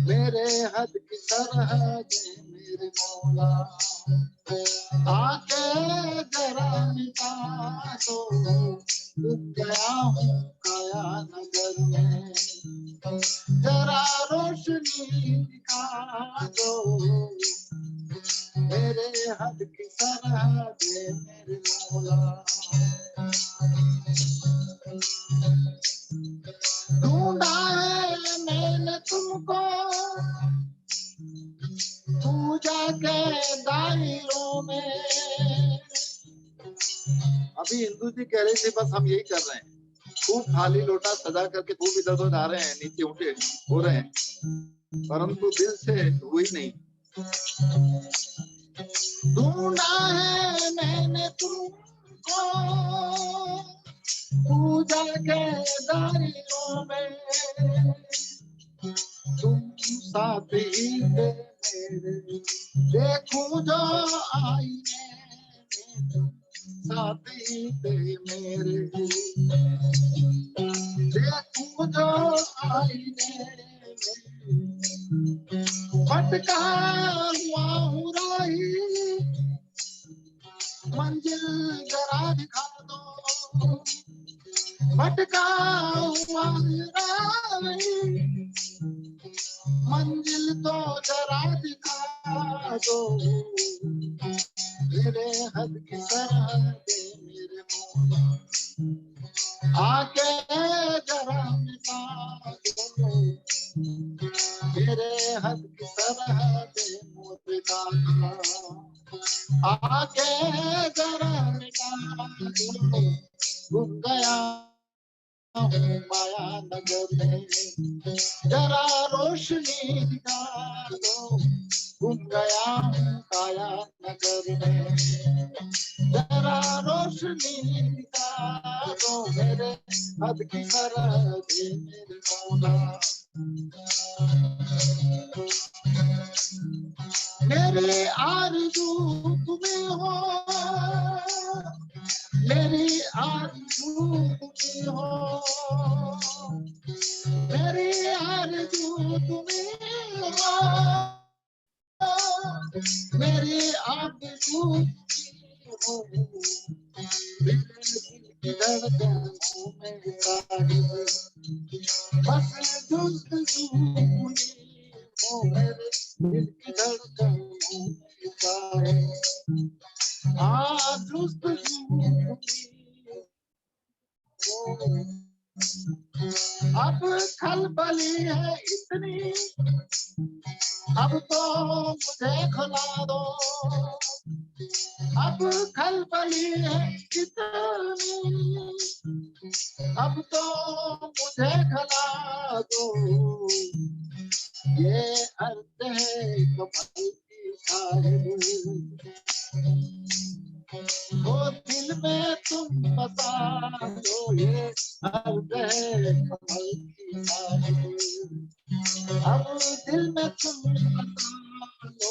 मेरे हद की सरहदे मेरे मौला, आके जरा मिटा दो, डूब गया हूँ काया नगर में, जरा रोशनी दिखा दो, मेरे हद की सरहदे मेरे मौला। ढूंढा है मैंने तुमको पूजा के दायरों में, अभी हिंदू जी कह रहे थे बस हम यही कर रहे हैं, खूब थाली लोटा सजा करके खूब इधर उधर जा रहे हैं, नीचे उठे हो रहे हैं, परंतु दिल से हुई नहीं। ढूंढा है मैंने तुमको पूजा के दायरों में, तुम साथ ही थे मेरे, देखूं जो आईने में, साथ ही थे मेरे, देखूं जो आईने में, भटका हुआ हूँ राही, मंजिल जरा दिखा दो, भटका हुआ राही, मंजिल तो जरा दिखा दो, मेरे हद की सरहदे मेरे आके जरा मिटा दो मेरे हद की सरहद मुर्दा, आके जरा मिटा दो गुम गया हूँ माया नगर में, जरा रोशनी डालो गुम गया हूँ काया नगर में, जरा रोशनी डालो मेरे हद की सरहद मेरे मौला, मेरी आरज़ू तुम्हें हो, मेरी आरज़ू तुम्हें हो, मेरी आरज़ू तुम्हें हो, मेरी आरज़ू हो, धड़कनों में साहिब बस जुस्तजू हो, मेरे दिल की धड़कनों में साहिब जुस्तजू अब खलबली है इतनी, अब तो मुझे खुला दो, अब खलबली है इतनी, अब तो मुझे खिला दो, ये अर्ज है कमल की साहिब, वो दिल में तुम बता दो, ये अर्ज है कमल की साहिब, अब दिल में तुम बता दो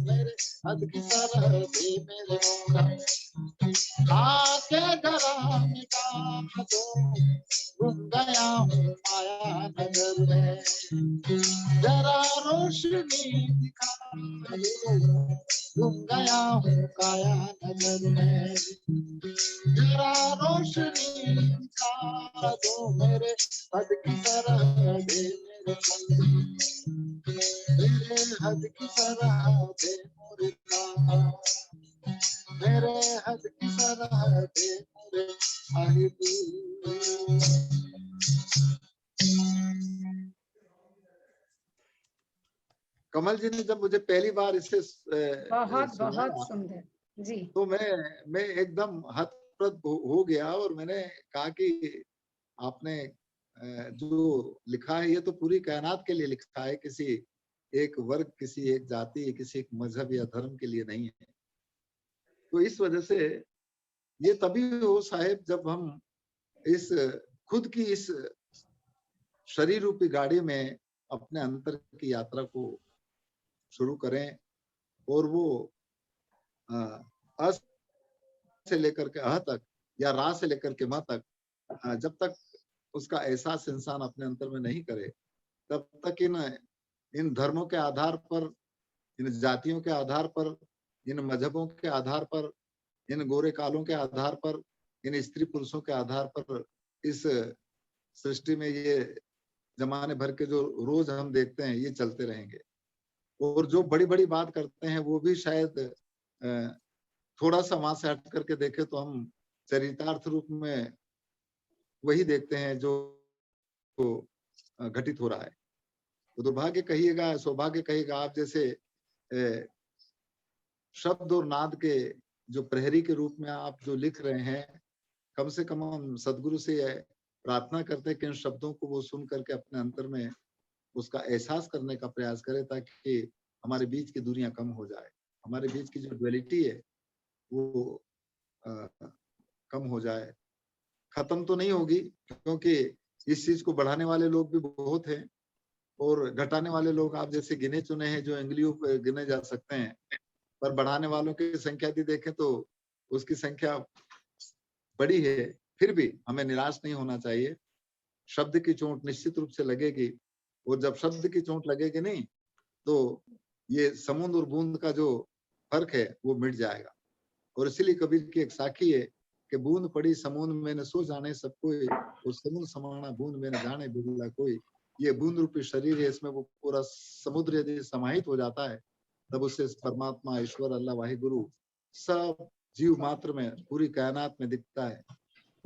मेरे हद की सरहद मेरे मौला, आके जरा मिटा दो गुम गया हूँ माया नगर में, जरा रोशनी दिखा दो गुम गया हूँ काया नगर में, जरा रोशनी दिखा दो मेरे हद की सरहद मेरे मौला, मेरे हद की सरहद मुर्दा, मेरे हद की सरहद मेरे साहिब। कमल जी ने जब मुझे पहली बार इसे बहुत सुंदर जी, तो मैं एकदम हतप्रभ हो गया और मैंने कहा कि आपने जो लिखा है ये तो पूरी कायनात के लिए लिखा है, किसी एक वर्ग, किसी एक जाति, किसी एक मजहब या धर्म के लिए नहीं है। तो इस वजह से ये तभी हो साहिब जब हम इस खुद की इस शरीर रूपी गाड़ी में अपने अंतर की यात्रा को शुरू करें और वो अ से लेकर के अह तक या रा से लेकर के म तक जब तक उसका एहसास इंसान अपने अंतर में नहीं करे तब तक इन धर्मों के आधार पर, इन जातियों के आधार पर, इन मजहबों के आधार पर, इन गोरे कालों के आधार पर, इन स्त्री पुरुषों के आधार पर इस सृष्टि में ये जमाने भर के जो रोज हम देखते हैं ये चलते रहेंगे। और जो बड़ी बड़ी बात करते हैं वो भी शायद थोड़ा सा वहां से हट करके देखे तो हम चरितार्थ रूप में वही देखते हैं जो घटित हो रहा है। तो दुर्भाग्य कहिएगा, सौभाग्य कहिएगा, आप जैसे शब्द और नाद के जो प्रहरी के रूप में आप जो लिख रहे हैं, कम से कम हम सदगुरु से प्रार्थना करते हैं कि इन शब्दों को वो सुन करके अपने अंतर में उसका एहसास करने का प्रयास करें ताकि हमारे बीच की दूरियां कम हो जाए, हमारे बीच की जो ड्युअलिटी है वो कम हो जाए। खत्म तो नहीं होगी क्योंकि इस चीज को बढ़ाने वाले लोग भी बहुत हैं और घटाने वाले लोग आप जैसे गिने चुने हैं जो अंगुलियों पर गिने जा सकते हैं, पर बढ़ाने वालों की संख्या भी देखें तो उसकी संख्या बड़ी है। फिर भी हमें निराश नहीं होना चाहिए। शब्द की चोट निश्चित रूप से लगेगी और जब शब्द की चोट लगेगी नहीं तो ये समुद्र और बूंद का जो फर्क है वो मिट जाएगा। और इसीलिए कबीर की एक साखी है कि बूंद पड़ी समुद्र में न सो जाने सब कोई, उस समुद्र समाना बूंद में न जाने बिरला कोई। ये बूंद रूपी शरीर है, इसमें वो पूरा समुद्र यदि समाहित हो जाता है तब उससे परमात्मा, ईश्वर, अल्लाह, वाहिगुरु सब जीव मात्र में, पूरी कायनात में दिखता है।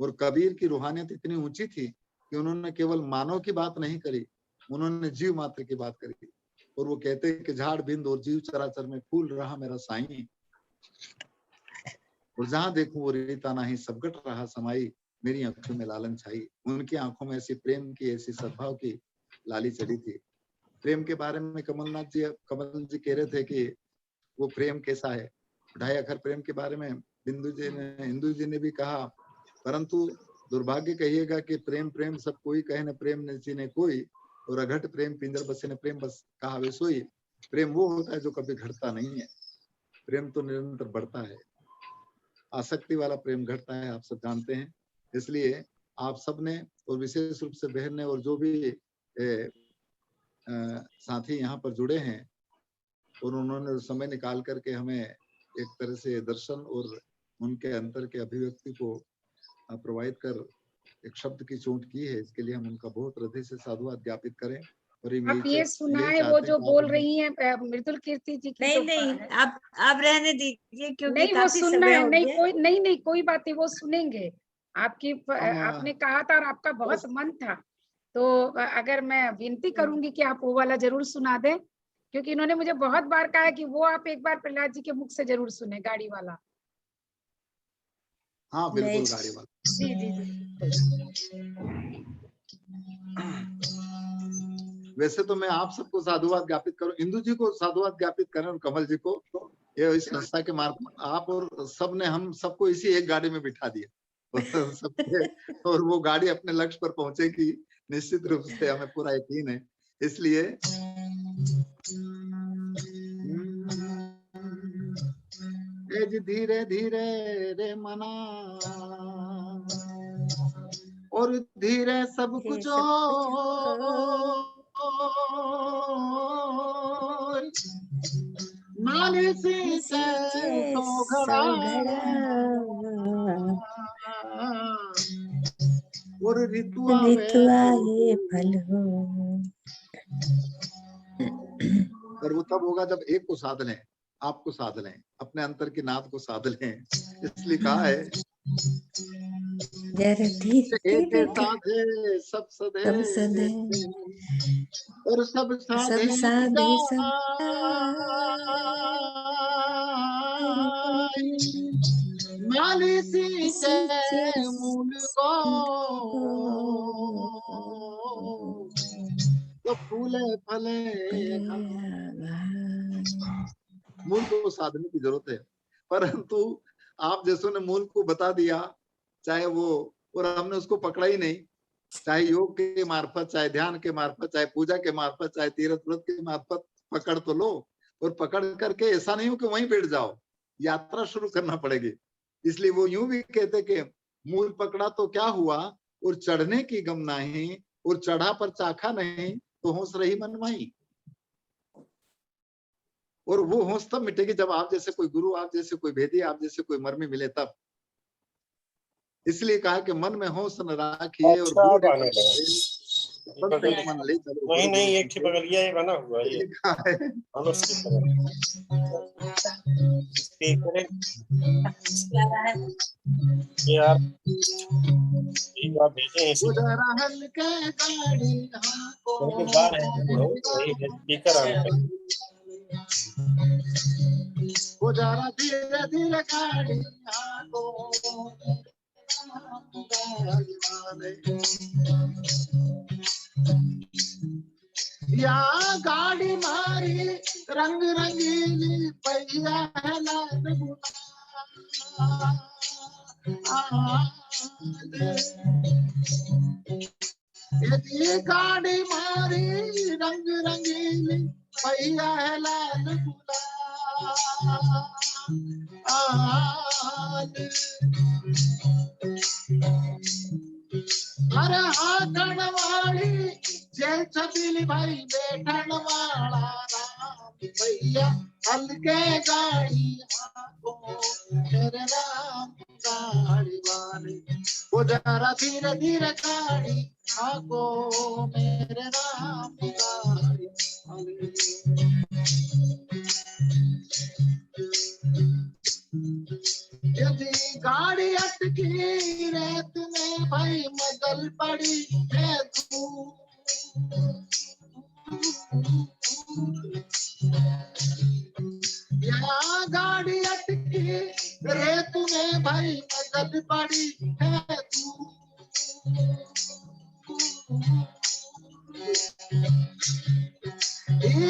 और कबीर की रूहानियत इतनी ऊंची थी कि उन्होंने केवल मानव की बात नहीं करी, उन्होंने जीव मात्र की बात करी। और वो कहते कि झाड़ बिंद और जीव चराचर में फूल रहा मेरा साईं, और जहां देखूं वो रीता नाही, सब घट रहा समाई, मेरी आंखों में लालन छाई। उनकी आंखों में ऐसी प्रेम की, ऐसी सद्भाव की लाली चढ़ी थी। प्रेम के बारे में कमल जी कह रहे थे कि वो प्रेम कैसा है। 2.5 अक्षर प्रेम के बारे में हिंदू जी ने भी कहा, परंतु दुर्भाग्य कहिएगा कि प्रेम प्रेम सब कोई कहे न प्रेम न सीने कोई, और अघट प्रेम पिंजर बसे न प्रेम बस कहा वे सोई। प्रेम वो होता है जो कभी घटता नहीं है, प्रेम तो निरंतर बढ़ता है। आसक्ति वाला प्रेम घटता है, आप सब जानते हैं। इसलिए आप सबने और विशेष रूप से बहन ने और जो भी साथी यहाँ पर जुड़े हैं, और उन्होंने समय निकाल करके हमें एक तरह से दर्शन और उनके अंतर के अभिव्यक्ति को प्रोवाइड कर एक शब्द की चोट की है, इसके लिए हम उनका बहुत हृदय से साधुवाद ज्ञापित करें। और आप ये सुनाए वो जो बोल रही हैं मृदुल कीर्ति जी की। नहीं अब रहने दीजिए, क्योंकि नहीं वो सुनना है, नहीं कोई बात नहीं, वो सुनेंगे। आपने कहा था और आपका बहुत मन था, तो अगर मैं विनती करूंगी कि आप वो वाला जरूर सुना दें, क्योंकि इन्होंने मुझे बहुत बार कहा है कि वो आप एक बार प्रहलाद जी के मुख से जरूर सुने, गाड़ी वाला। हाँ बिल्कुल, गाड़ी वाला। जी जी जी। वैसे तो मैं आप सबको साधुवाद ज्ञापित करूं, इंदु जी को साधुवाद ज्ञापित करें और कमल जी को, ये इस संस्था के मार्फत आप और सब ने हम सबको इसी एक गाड़ी में बिठा दिया सबके, और वो गाड़ी अपने लक्ष्य पर पहुंचेगी निश्चित रूप से, हमें पूरा यकीन है। इसलिए धीरे धीरे रे मना और धीरे सब कुछ नाले से तो घड़ा और ऋतु आए फल हो। पर वो तब होगा जब एक को साध लें, आपको साध लें, अपने अंतर की नाद को साध लें। इसलिए कहा है एक साधे सब सधे और सब साधे माली से मूल को तो फूले फले। मूल को साधने की जरूरत है, परंतु आप जैसों ने मूल को बता दिया, चाहे वो, और हमने उसको पकड़ा ही नहीं, चाहे योग के मार्फत, चाहे ध्यान के मार्फत, चाहे पूजा के मार्फत, चाहे तीर्थ व्रत के मार्फत पकड़ तो लो, और पकड़ करके ऐसा नहीं हो कि वहीं बैठ जाओ, यात्रा शुरू करना पड़ेगी। इसलिए वो यूं भी कहते कि मूल पकड़ा तो क्या हुआ, और चढ़ने की गम नहीं, और चढ़ा पर चाखा नहीं, तो होश रही मनमाई। और वो होश तब मिटेगी जब आप जैसे कोई गुरु, आप जैसे कोई भेदी, आप जैसे कोई मर्मी मिले तब। इसलिए कहा कि मन में होश न राखिए और नहीं एक ही बगलिया ये बना हुआ है यार, भेजे हैं स्पीकर वो जरा धीरे धीरे गाड़ी या गाड़ी मारी रंग रंगीली पहिया है लाल ये गाड़ी मारी रंग रंगीली पहिया है लाल अरे हाथन वाली जय छबीली भाई बैठन वाला राम भैया हल्के गाड़ी मेरे राम गाड़ी वाले वो जरा धीरे धीरे गाड़ी आगो मेरे राम गाड़ी यदि गाड़ी अटकी रेत भाई मदद पड़ी है तू।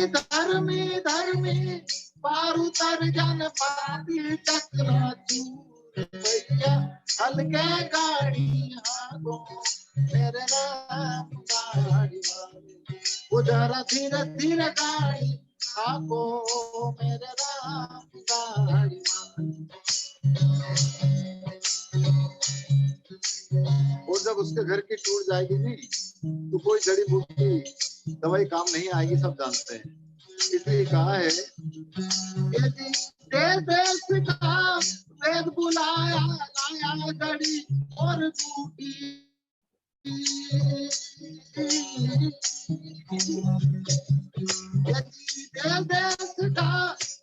धर्मी धर्मी पार उतर जन पाती चक्र चूर भैया हल्के गाड़ी हागो मेरे राम गाड़ी वो जरा धीरे धीरे गाड़ी हागो मेरे राम गाड़ी। और जब उसके घर की टूट जाएगी नहीं तो कोई जड़ी बूटी दवाई काम नहीं आएगी, सब जानते हैं। इसलिए कहा है देश का वेद बुलाया लाया गड़ी और टूटी। देश का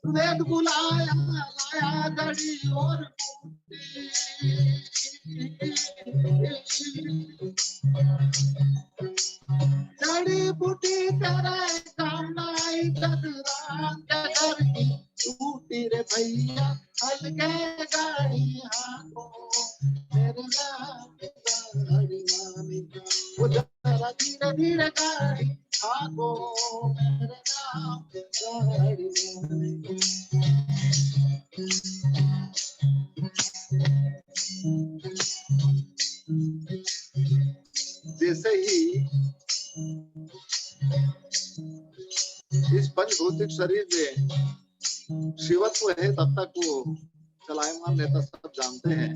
वेद बुलाया लाया गड़ी और टूटी। जड़ी बूटी तेरे काम आई घर की टूटी रे भैया हल्के गाड़ी हाथों मेरे राम गाड़ी मामी वो जरा धीरे धीरे गाड़ी हाथों मेरे राम गाड़ी मामी। जैसे ही इस पंचभौतिक शरीर में शिवत्व है तब तक वो चलायमान रहता, सब जानते हैं।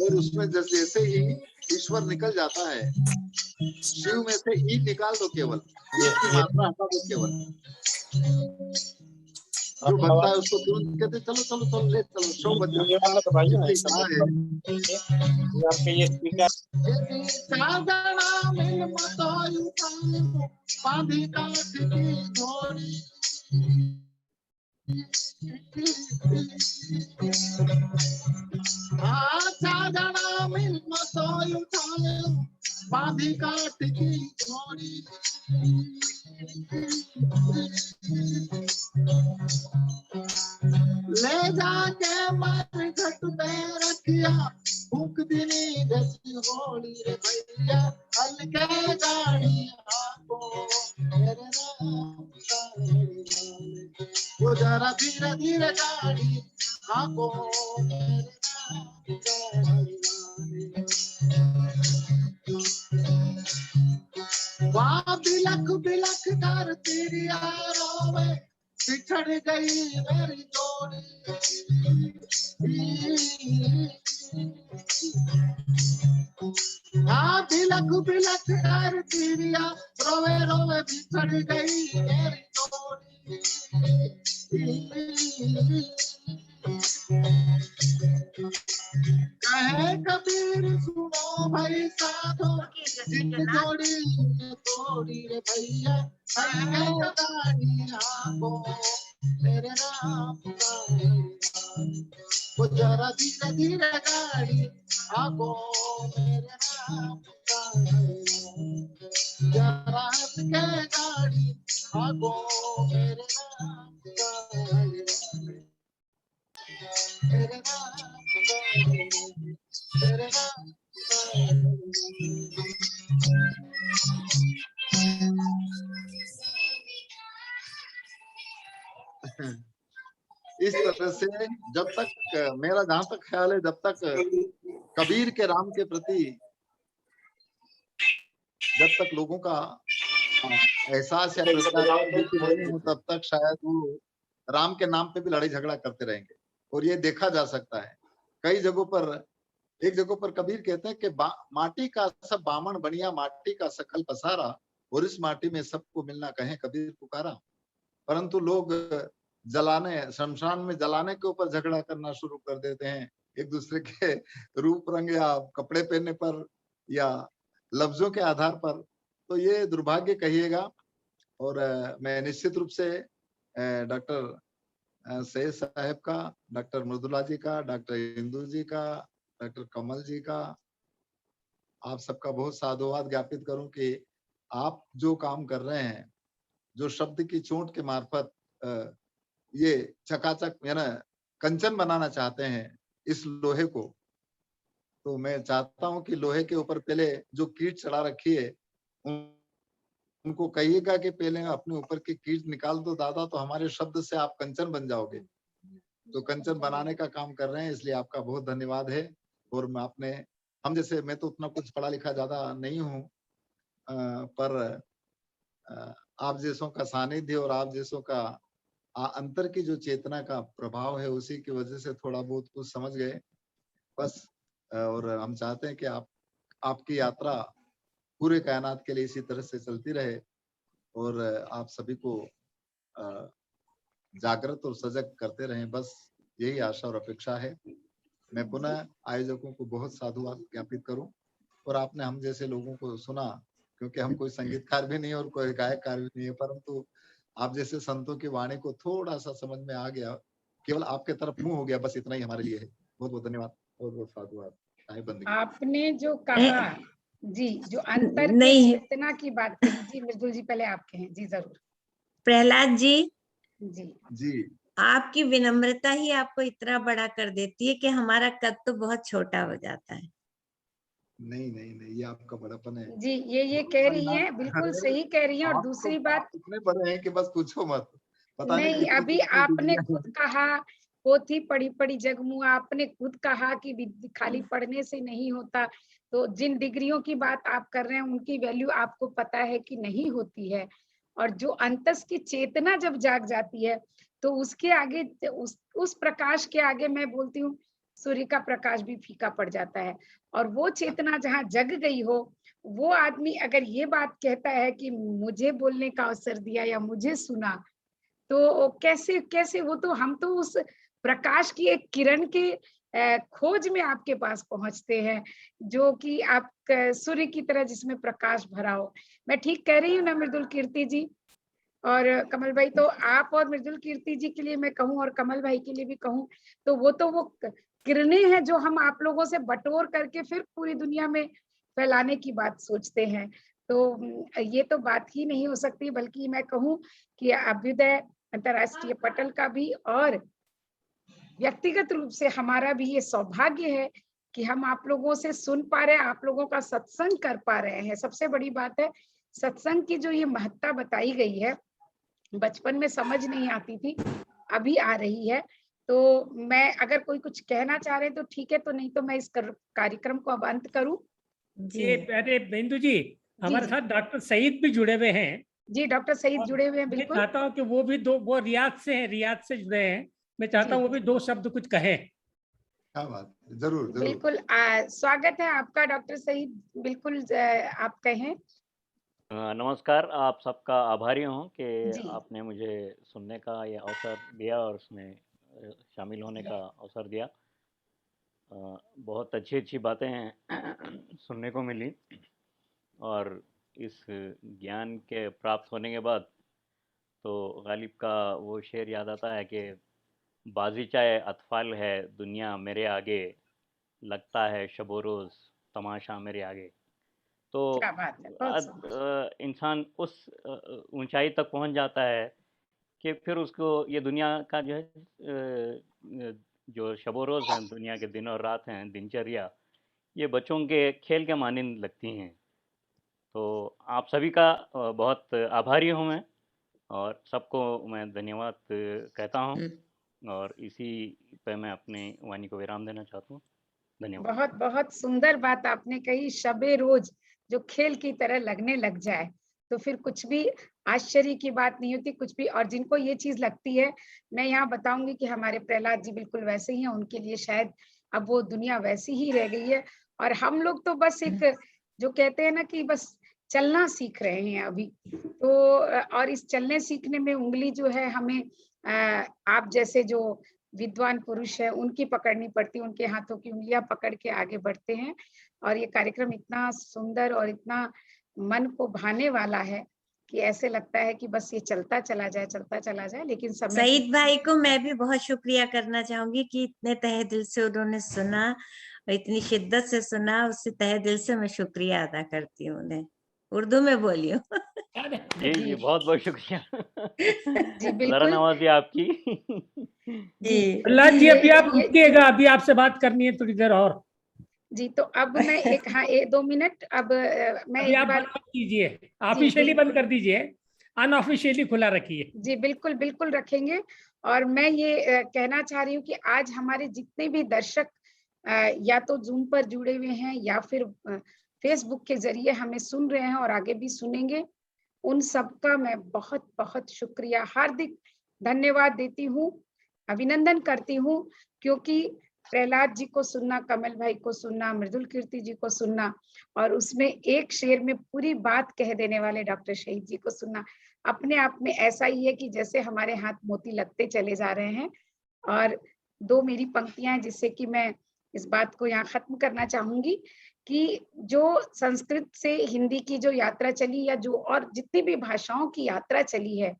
और उसमें जैसे ही ईश्वर निकल जाता है, शिव में से ई निकाल दो, केवल इसकी मात्रा हटा दो केवल। जो बनता है उसको तुरंत कहते चलो चलो चलो ले चलो शो बच बांधी काट की घोड़ी। ले जाके मर घट पे रखिया भूख दिनी जैसी होली रे भैया हल्के गाड़ी आपको मेरे राम गाड़ी वो जरा धीरे धीरे गाड़ी आपको मेरे राम गाड़ी। वाह बिलख बिलख कर तेरी यारों में बिछड़ गई मेरी जोड़ी। हाँ बिलख बिलख कर तेरी रोवे रोवे बिछड़ गई मेरी जोड़ी। कहे कबीर सुनो भाई साधो जिन जोड़ी तोड़ी रे भैया हल्के गाड़ी आपको मेरे राम गाड़ी वो जरा धीरे धीरे गाड़ी आपको मेरे राम गाड़ी जरा हल्के गाड़ी आपको मेरे राम गाड़ी मेरे राम मेरे राम। इस तरह से जब तक मेरा जहां तक ख्याल है, जब तक कबीर के राम के प्रति जब तक लोगों का एहसास या तब तक शायद वो राम के नाम पे भी लड़ाई झगड़ा करते रहेंगे। और ये देखा जा सकता है कई जगहों पर। एक जगह पर कबीर कहते हैं कि माटी का सब बामण बनिया माटी का सकल पसारा और इस माटी में सबको मिलना कहें कबीर पुकारा। परंतु लोग जलाने शमशान में जलाने के ऊपर झगड़ा करना शुरू कर देते हैं, एक दूसरे के रूप रंग या कपड़े पहनने पर या लफ्जों के आधार पर। तो ये दुर्भाग्य कहिएगा। और मैं निश्चित रूप से डॉक्टर सैयद साहब का, डॉक्टर मृदुला जी का, डॉक्टर इंदु जी का, डॉक्टर कमल जी का, आप सबका बहुत साधुवाद ज्ञापित करूं कि आप जो काम कर रहे हैं, जो शब्द की चोट के मार्फत ये चकाचक कंचन बनाना चाहते हैं, इस लोहे को। तो मैं चाहता हूं कि लोहे के ऊपर पहले जो कीट चढ़ा रखी है उनको कहिएगा कि पहले अपने ऊपर की कीट निकाल दो दादा, तो हमारे शब्द से आप कंचन बन जाओगे। तो कंचन बनाने का काम कर रहे हैं, इसलिए आपका बहुत धन्यवाद है। और मैं मैं तो उतना कुछ पढ़ा लिखा ज्यादा नहीं हूँ, पर आप जैसों का सानिध्य और आप जैसों का अंतर की जो चेतना का प्रभाव है, उसी की वजह से थोड़ा बहुत कुछ समझ गए बस। और हम चाहते हैं कि आपकी यात्रा पूरे कायनात के लिए इसी तरह से चलती रहे और आप सभी को जागृत और सजग करते रहें, बस यही आशा और अपेक्षा है। मैं पुनः आयोजकों को बहुत साधुवाद ज्ञापित करूं और आपने हम जैसे लोगों को सुना, क्योंकि हम कोई संगीतकार भी नहीं और कोई गायककार भी नहीं है, परंतु आप जैसे संतों की वाणी को थोड़ा सा समझ में आ गया, केवल आपके तरफ मुंह हो गया, बस इतना ही हमारे लिए है। बहुत बहुत धन्यवाद, बहुत बहुत साधुवाद। आपने जो कहा जी, जो अंतर के चेतना की बात कही जी, मृदुल जी पहले आप कहें जी। जरूर प्रहलाद जी। जी आपकी विनम्रता ही आपको इतना बड़ा कर देती है कि हमारा कद तो बहुत छोटा हो जाता है। नहीं नहीं नहीं, ये आपका बड़ापन है जी। ये कह रही हैं, बिल्कुल सही कह रही हैं। और दूसरी बात, इतने बड़े हैं कि बस पूछो मत। पता नहीं, अभी आपने खुद कहा पोथी पढ़ी पढ़ी जगमुआ, आपने खुद कहा कि खाली पढ़ने से नहीं होता। तो जिन डिग्रियों की बात आप कर रहे हैं उनकी वैल्यू आपको पता है कि नहीं होती है। और जो अंतस की चेतना जब जाग जाती है तो उसके आगे, उस प्रकाश के आगे मैं बोलती हूँ सूर्य का प्रकाश भी फीका पड़ जाता है। और वो चेतना जहाँ जग गई हो, वो आदमी अगर ये बात कहता है कि मुझे बोलने का अवसर दिया या मुझे सुना, तो कैसे कैसे वो तो, हम तो उस प्रकाश की एक किरण के खोज में आपके पास पहुंचते हैं, जो कि आप सूर्य की तरह जिसमें प्रकाश भरा हो। मैं ठीक कह रही हूँ ना मृदुल कीर्ति जी और कमल भाई? तो आप और मृदुल कीर्ति जी के लिए मैं कहूँ और कमल भाई के लिए भी कहूँ, तो वो किरणें हैं जो हम आप लोगों से बटोर करके फिर पूरी दुनिया में फैलाने की बात सोचते हैं। तो ये तो बात ही नहीं हो सकती, बल्कि मैं कहूँ कि अभ्युदय अंतर्राष्ट्रीय पटल का भी और व्यक्तिगत रूप से हमारा भी ये सौभाग्य है कि हम आप लोगों से सुन पा रहे हैं, आप लोगों का सत्संग कर पा रहे हैं। सबसे बड़ी बात है सत्संग की जो ये महत्ता बताई गई है, बचपन में समझ नहीं आती थी, अभी आ रही है। तो मैं, अगर कोई कुछ कहना चाह रहे तो ठीक है, तो नहीं तो मैं इस कार्यक्रम को अब अंत करूं। अरे बिंदु जी, हमारे साथ डॉक्टर सईद भी जुड़े हुए हैं। जी, डॉक्टर सईद जुड़े हुए हैं, बिल्कुल। मैं चाहता हूँ कि वो रियाद से हैं, रियाद से जुड़े हैं। मैं चाहता हूँ वो भी दो शब्द कुछ कहें। क्या बात, जरूर जरूर। बिल्कुल, स्वागत है आपका डॉक्टर सईद, बिल्कुल आप कहें। नमस्कार, आप सबका आभारी हूँ कि आपने मुझे सुनने का ये अवसर दिया और उसमें शामिल होने का अवसर दिया। बहुत अच्छी अच्छी बातें सुनने को मिली और इस ज्ञान के प्राप्त होने के बाद तो गालिब का वो शेर याद आता है कि बाजीचाए अतफाल है दुनिया मेरे आगे, लगता है शबो रोज़ तमाशा मेरे आगे। तो इंसान उस ऊंचाई तक पहुंच जाता है कि फिर उसको ये दुनिया का जो है, जो शबो रोज़ हैं, दुनिया के दिन और रात हैं, दिनचर्या, ये बच्चों के खेल के मानिंद लगती हैं। तो आप सभी का बहुत आभारी हूँ मैं और सबको मैं धन्यवाद कहता हूँ और इसी पे मैं अपनी वाणी को विराम देना चाहता हूँ। धन्यवाद। बहुत बहुत सुंदर बात आपने कही, शबे रोज जो खेल की तरह लगने लग जाए तो फिर कुछ भी आश्चर्य की बात नहीं होती, कुछ भी। और जिनको ये चीज लगती है, मैं यहाँ बताऊंगी कि हमारे प्रहलाद जी बिल्कुल वैसे ही हैं, उनके लिए शायद अब वो दुनिया वैसी ही रह गई है और हम लोग तो बस एक जो कहते हैं ना कि बस चलना सीख रहे हैं अभी। तो और इस चलने सीखने में उंगली जो है हमें आप जैसे जो विद्वान पुरुष है उनकी पकड़नी पड़ती है, उनके हाथों की उंगलियां पकड़ के आगे बढ़ते हैं। और ये कार्यक्रम इतना सुंदर और इतना मन को भाने वाला है कि ऐसे लगता है कि बस ये चलता चला जाए। लेकिन समय सईद भाई को मैं भी बहुत शुक्रिया करना चाहूंगी कि इतने तहे दिल से उन्होंने सुना और इतनी शिद्दत से सुना, उससे तहे दिल से मैं शुक्रिया अदा करती हूँ उन्हें। उर्दू में बोलियो। जी बहुत बहुत शुक्रिया। जी जरा बिल्कुल। नवाजी आपकी। प्रहलाद जी अभी आप रुकिएगा, अभी आपसे बात करनी है थोड़ी देर और जी। तो अब मैं एक 2 मिनट अब मैं अभी एक आप बार बंद कीजिए, ऑफिशियली बंद कर दीजिए, अनऑफिशियली खुला रखिए। जी बिल्कुल बिल्कुल रखेंगे। और मैं ये कहना चाह रही हूँ कि आज हमारे जितने भी दर्शक या तो जूम पर जुड़े हुए हैं या फिर फेसबुक के जरिए हमें सुन रहे हैं और आगे भी सुनेंगे, उन सबका मैं बहुत बहुत शुक्रिया, हार्दिक धन्यवाद देती हूँ, अभिनंदन करती हूँ। क्योंकि प्रहलाद जी को सुनना, कमल भाई को सुनना, मृदुल कीर्ति जी को सुनना और उसमें एक शेर में पूरी बात कह देने वाले डॉक्टर शहीद जी को सुनना, अपने आप में ऐसा ही है कि जैसे हमारे हाथ मोती लगते चले जा रहे हैं। और 2 मेरी पंक्तियां हैं जिससे कि मैं इस बात को यहाँ खत्म करना चाहूंगी कि जो संस्कृत से हिंदी की जो यात्रा चली या जो और जितनी भी भाषाओं की यात्रा चली है,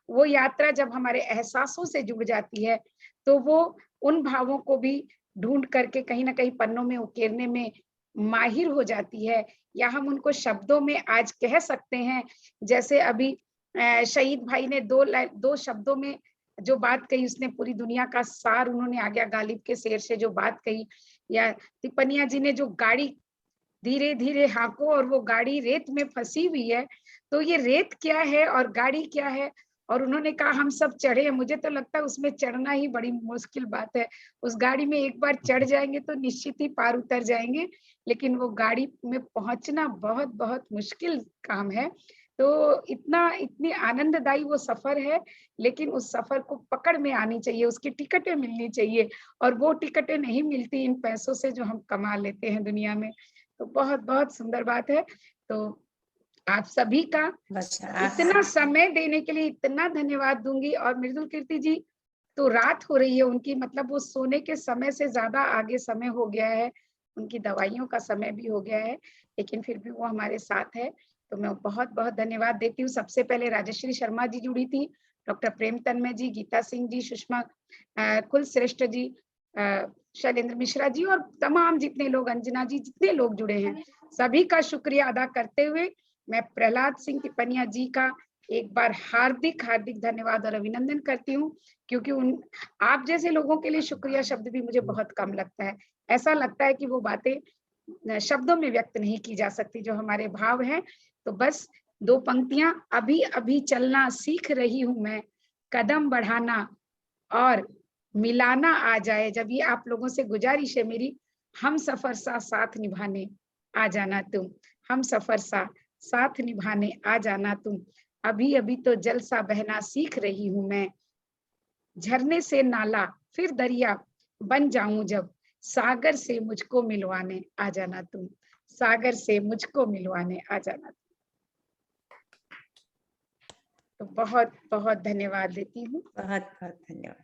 वो यात्रा जब हमारे एहसासों से जुड़ जाती है तो वो उन भावों को भी ढूंढ करके कहीं ना कहीं पन्नों में उकेरने में माहिर हो जाती है, या हम उनको शब्दों में आज कह सकते हैं। जैसे अभी शहीद भाई ने 2 शब्दों में जो बात कही, उसने पूरी दुनिया का सार उन्होंने आज्ञा गालिब के शेर से जो बात कही, या तिपनिया जी ने जो गाड़ी धीरे धीरे हाँको और वो गाड़ी रेत में फंसी हुई है, तो ये रेत क्या है और गाड़ी क्या है, और उन्होंने कहा हम सब चढ़े। मुझे तो लगता है उसमें चढ़ना ही बड़ी मुश्किल बात है। उस गाड़ी में एक बार चढ़ जाएंगे तो निश्चित ही पार उतर जाएंगे, लेकिन वो गाड़ी में पहुंचना बहुत बहुत मुश्किल काम है। तो इतनी आनंददायी वो सफर है, लेकिन उस सफर को पकड़ में आनी चाहिए, उसकी टिकटें मिलनी चाहिए, और वो टिकटें नहीं मिलती इन पैसों से जो हम कमा लेते हैं दुनिया में। तो बहुत बहुत सुंदर बात है। तो आप सभी का इतना समय देने के लिए इतना धन्यवाद दूंगी। और मृदुल कीर्ति जी तो रात हो रही है उनकी, मतलब वो सोने के समय से ज्यादा आगे समय हो गया है, उनकी दवाइयों का समय भी हो गया है, लेकिन फिर भी वो हमारे साथ है। तो मैं बहुत बहुत धन्यवाद देती हूँ। सबसे पहले राजश्री शर्मा जी जुड़ी थी, डॉक्टर प्रेम तन्मय जी, गीता सिंह जी, सुषमा कुलश्रेष्ठ जी, शैलेंद्र मिश्रा जी और तमाम जितने लोग, अंजना जी, जितने लोग जुड़े हैं, सभी का शुक्रिया अदा करते हुए मैं प्रहलाद सिंह तिपनिया जी का एक बार हार्दिक हार्दिक धन्यवाद और अभिनंदन करती हूँ। क्योंकि आप जैसे लोगों के लिए शुक्रिया शब्द भी मुझे बहुत कम लगता है। ऐसा लगता है कि वो बातें शब्दों में व्यक्त नहीं की जा सकती जो हमारे भाव हैं। तो बस 2 पंक्तियां, अभी अभी चलना सीख रही हूं मैं, कदम बढ़ाना और मिलाना आ जाए। जब ये आप लोगों से गुजारिश है मेरी, हम सफर सा साथ निभाने आ जाना तुम, हम सफर सा साथ निभाने आ जाना तुम, अभी अभी तो जल सा बहना सीख रही हूं मैं, झरने से नाला फिर दरिया बन जाऊं जब, सागर से मुझको मिलवाने आ जाना तुम, सागर से मुझको मिलवाने आ जाना तुम। तो बहुत बहुत धन्यवाद देती हूँ। बहुत बहुत धन्यवाद।